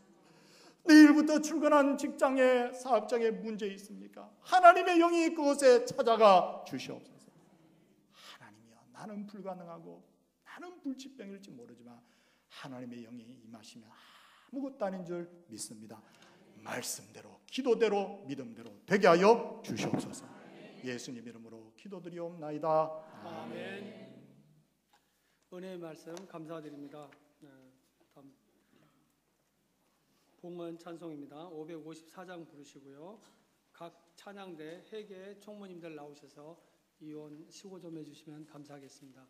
내일부터 출근한 직장에 사업장에 문제 있습니까? 하나님의 영이 그곳에 찾아가 주시옵소서. 하나님이여, 나는 불가능하고 나는 불치병일지 모르지만 하나님의 영이 임하시면 아무것도 아닌 줄 믿습니다. 말씀대로 기도대로 믿음대로 되게 하여 주시옵소서. 예수님 이름으로 기도드리옵나이다. 아멘. 은혜의 말씀 감사드립니다. 다음 봉헌 찬송입니다. 554장 부르시고요. 각 찬양대 회계 총무님들 나오셔서 이원 시고 좀 해주시면 감사하겠습니다.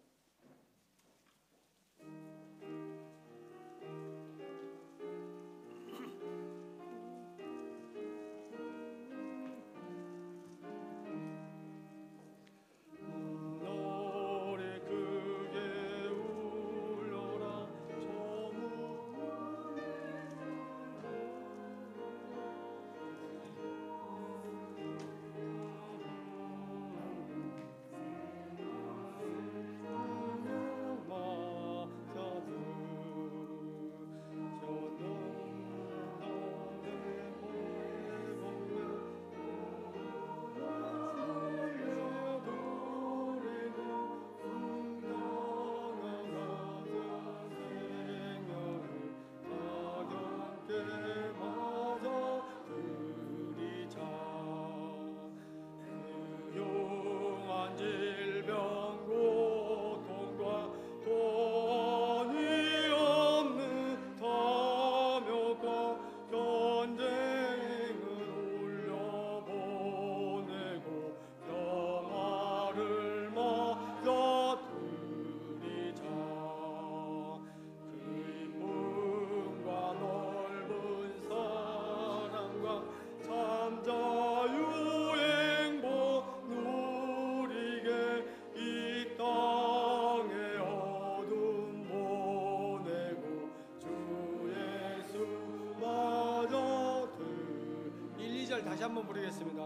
다시 한번 부르겠습니다.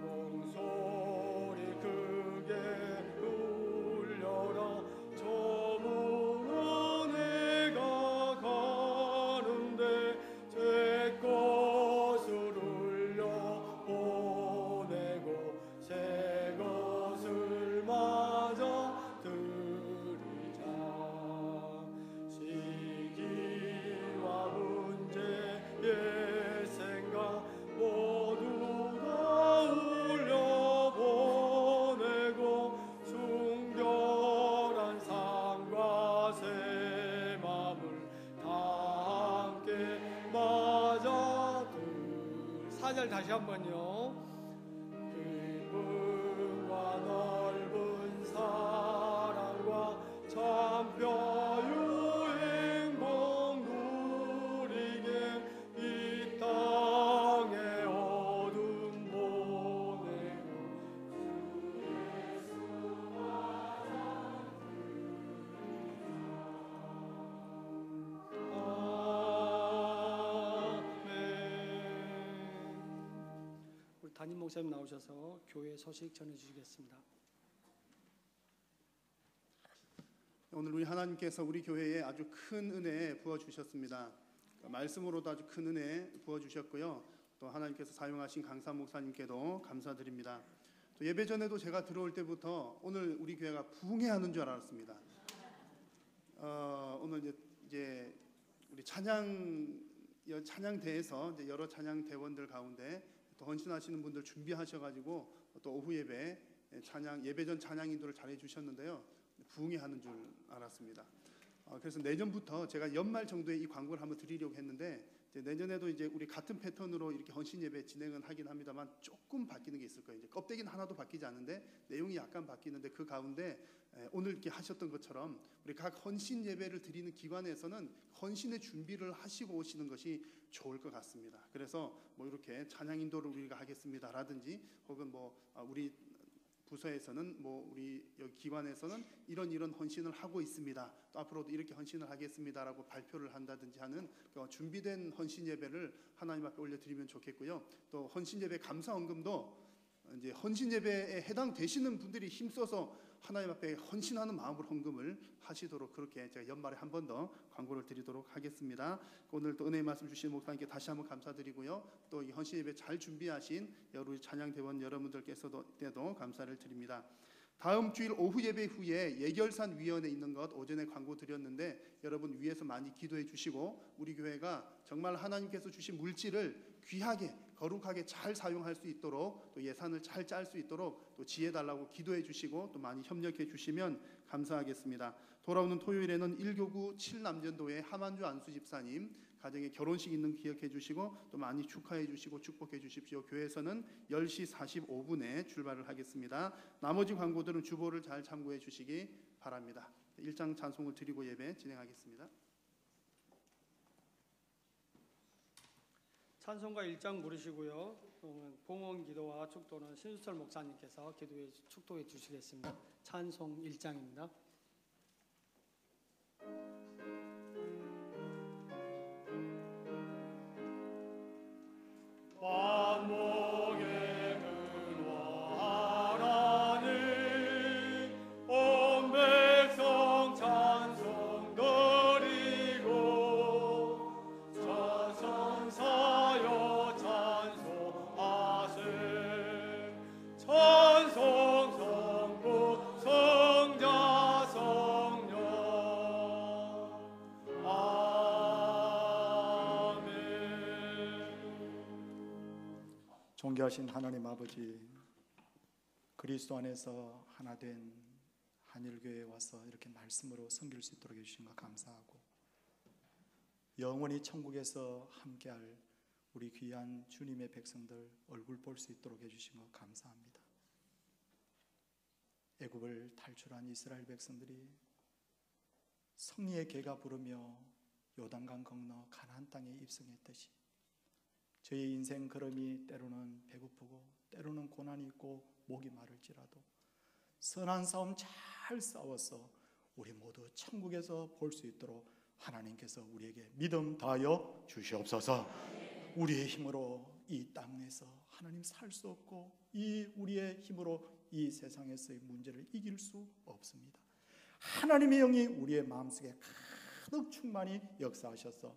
종소리 크게 울려라. 저 문은 내가 가는데 제 것을 울려 보내고 새 것을 맞아 들이자. 시기와 문제의 생각 모두 다 울려보내고 순결한 삶과 새 맘을 다 함께 맞아 들. 4절 다시 한번요. 깊음과 넓은 사랑과 참 평유 행복 누리게 이 땅의 어둠 보내고 아멘. 우리 담임 목사님 나오셔서 교회 소식 전해주시겠습니다. 오늘 우리 하나님께서 우리 교회에 아주 큰 은혜 부어 주셨습니다. 말씀으로도 아주 큰 은혜 부어 주셨고요. 또 하나님께서 사용하신 강사 목사님께도 감사드립니다. 또 예배 전에도 제가 들어올 때부터 오늘 우리 교회가 부흥회하는 줄 알았습니다. 오늘 이제 우리 찬양대에서 이제 여러 찬양 대원들 가운데 또 헌신하시는 분들 준비하셔가지고 또 오후 예배 예배전 찬양 인도를 잘해 주셨는데요. 부흥회 하는 줄 알았습니다. 그래서 내년부터 제가 연말 정도에 이 광고를 한번 드리려고 했는데 이제 내년에도 이제 우리 같은 패턴으로 이렇게 헌신 예배 진행은 하긴 합니다만 조금 바뀌는 게 있을 거예요. 이제 껍데기는 하나도 바뀌지 않는데 내용이 약간 바뀌는데 그 가운데 오늘 이렇게 하셨던 것처럼 우리 각 헌신 예배를 드리는 기관에서는 헌신의 준비를 하시고 오시는 것이 좋을 것 같습니다. 그래서 뭐 이렇게 찬양 인도를 우리가 하겠습니다라든지 혹은 뭐 우리 부서에서는 뭐 우리 여기 기관에서는 이런 헌신을 하고 있습니다. 또 앞으로도 이렇게 헌신을 하겠습니다라고 발표를 한다든지 하는 준비된 헌신 예배를 하나님 앞에 올려드리면 좋겠고요. 또 헌신 예배 감사헌금도 이제 헌신 예배에 해당되시는 분들이 힘써서 하나님 앞에 헌신하는 마음으로 헌금을 하시도록 그렇게 제가 연말에 한 번 더 광고를 드리도록 하겠습니다. 오늘 또 은혜의 말씀 주신 목사님께 다시 한번 감사드리고요. 또 이 헌신 예배 잘 준비하신 우리 찬양 대원 여러분들께서도 감사를 드립니다. 다음 주일 오후 예배 후에 예결산 위원회 있는 것 오전에 광고 드렸는데 여러분 위에서 많이 기도해 주시고 우리 교회가 정말 하나님께서 주신 물질을 귀하게 거룩하게 잘 사용할 수 있도록 또 예산을 잘 짤 수 있도록 또 지혜 달라고 기도해 주시고 또 많이 협력해 주시면 감사하겠습니다. 돌아오는 토요일에는 1교구 7남전도의 하만주 안수 집사님 가정에 결혼식 있는 거 기억해 주시고 또 많이 축하해 주시고 축복해 주십시오. 교회에서는 10시 45분에 출발을 하겠습니다. 나머지 광고들은 주보를 잘 참고해 주시기 바랍니다. 1장 찬송을 드리고 예배 진행하겠습니다. 찬송가 1장 부르시고요. 봉헌 기도와 축도는 신수철 목사님께서 축도해 주시겠습니다. 찬송 1장입니다. 반목에 근원하라니 온 백성 찬송 드리고 저선사여 찬송하세 찬송 성부 성자 성령 존귀하신 하나님 아버지, 그리스도 안에서 하나 된 한일교회에 와서 이렇게 말씀으로 섬길 수 있도록 해주신 것 감사하고 영원히 천국에서 함께할 우리 귀한 주님의 백성들 얼굴 볼 수 있도록 해주신 것 감사합니다. 애굽을 탈출한 이스라엘 백성들이 승리의 개가 부르며 요단강 건너 가나안 땅에 입성했듯이 저희 인생 걸음이 때로는 배고프고 때로는 고난이 있고 목이 마를지라도 선한 싸움 잘 싸워서 우리 모두 천국에서 볼 수 있도록 하나님께서 우리에게 믿음 다하여 주시옵소서. 우리의 힘으로 이 땅에서 하나님 살 수 없고 이 우리의 힘으로 이 세상에서의 문제를 이길 수 없습니다. 하나님의 영이 우리의 마음속에 가득 충만히 역사하셔서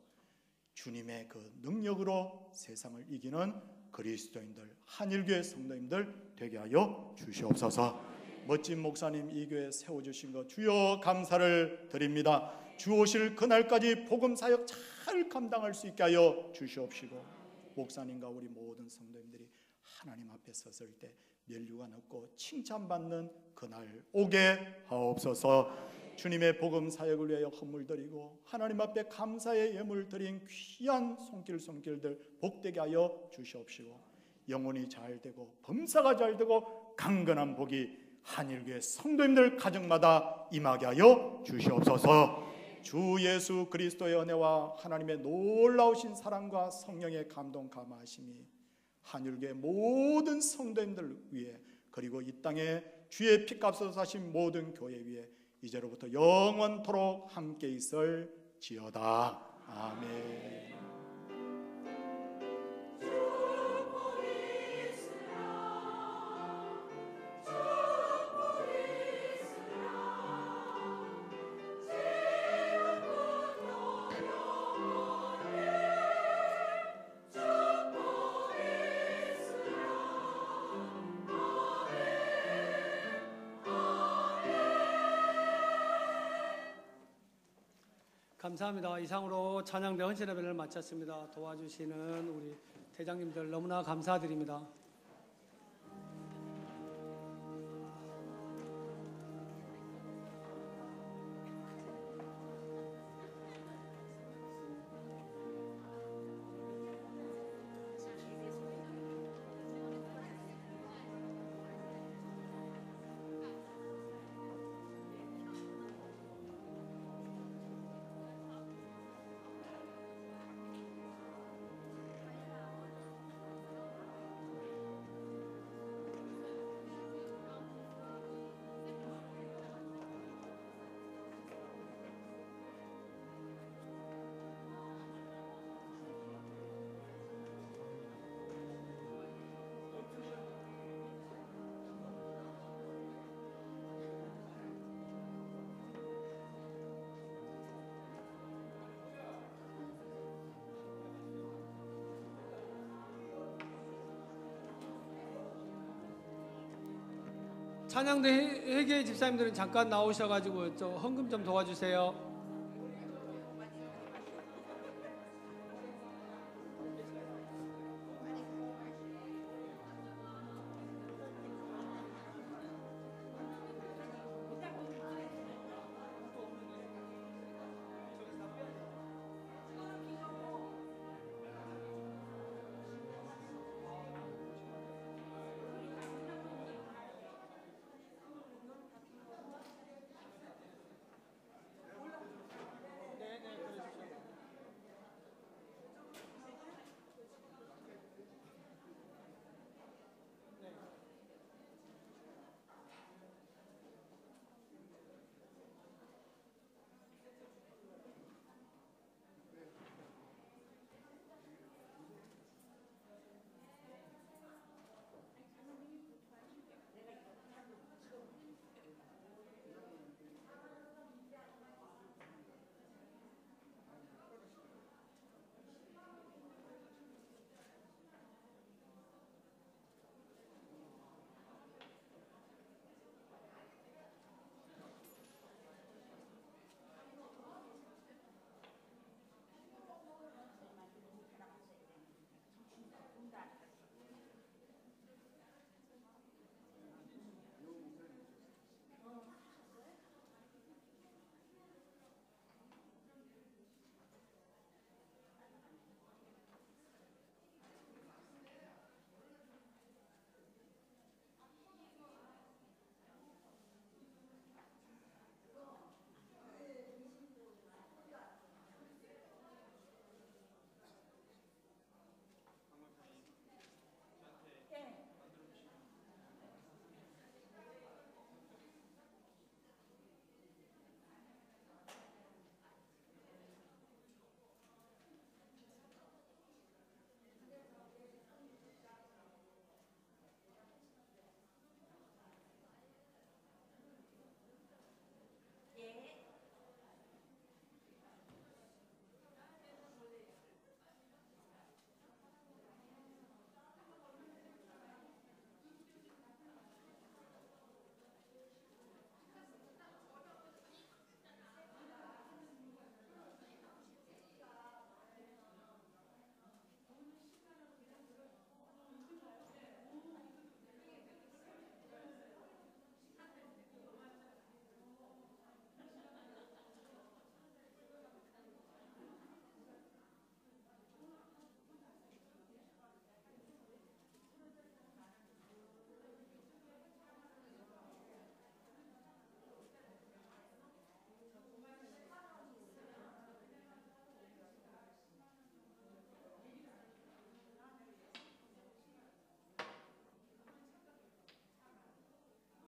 주님의 그 능력으로 세상을 이기는 그리스도인들, 한일교회 성도님들 되게 하여 주시옵소서. 멋진 목사님 이 교회 세워주신 것 주여 감사를 드립니다. 주 오실 그날까지 복음 사역 잘 감당할 수 있게 하여 주시옵시고, 목사님과 우리 모든 성도님들이 하나님 앞에 섰을 때 면류관 얻고 칭찬받는 그날 오게 하옵소서. 주님의 복음 사역을 위하여 헌물 드리고 하나님 앞에 감사의 예물 드린 귀한 손길들 복되게 하여 주시옵시고, 영혼이 잘 되고 범사가 잘 되고 강건한 복이 한일교회 성도님들 가정마다 임하게 하여 주시옵소서. 주 예수 그리스도의 은혜와 하나님의 놀라우신 사랑과 성령의 감동 감화하심이 한일교회 모든 성도님들 위해, 그리고 이 땅에 주의 피값으로 사신 모든 교회 위에 이제로부터 영원토록 함께 있을지어다. 아멘. 감사합니다. 이상으로 찬양대 헌신 예배를 마쳤습니다. 도와주시는 우리 대장님들 너무나 감사드립니다. 찬양대 회계 집사님들은 잠깐 나오셔가지고 저 헌금 좀 도와주세요.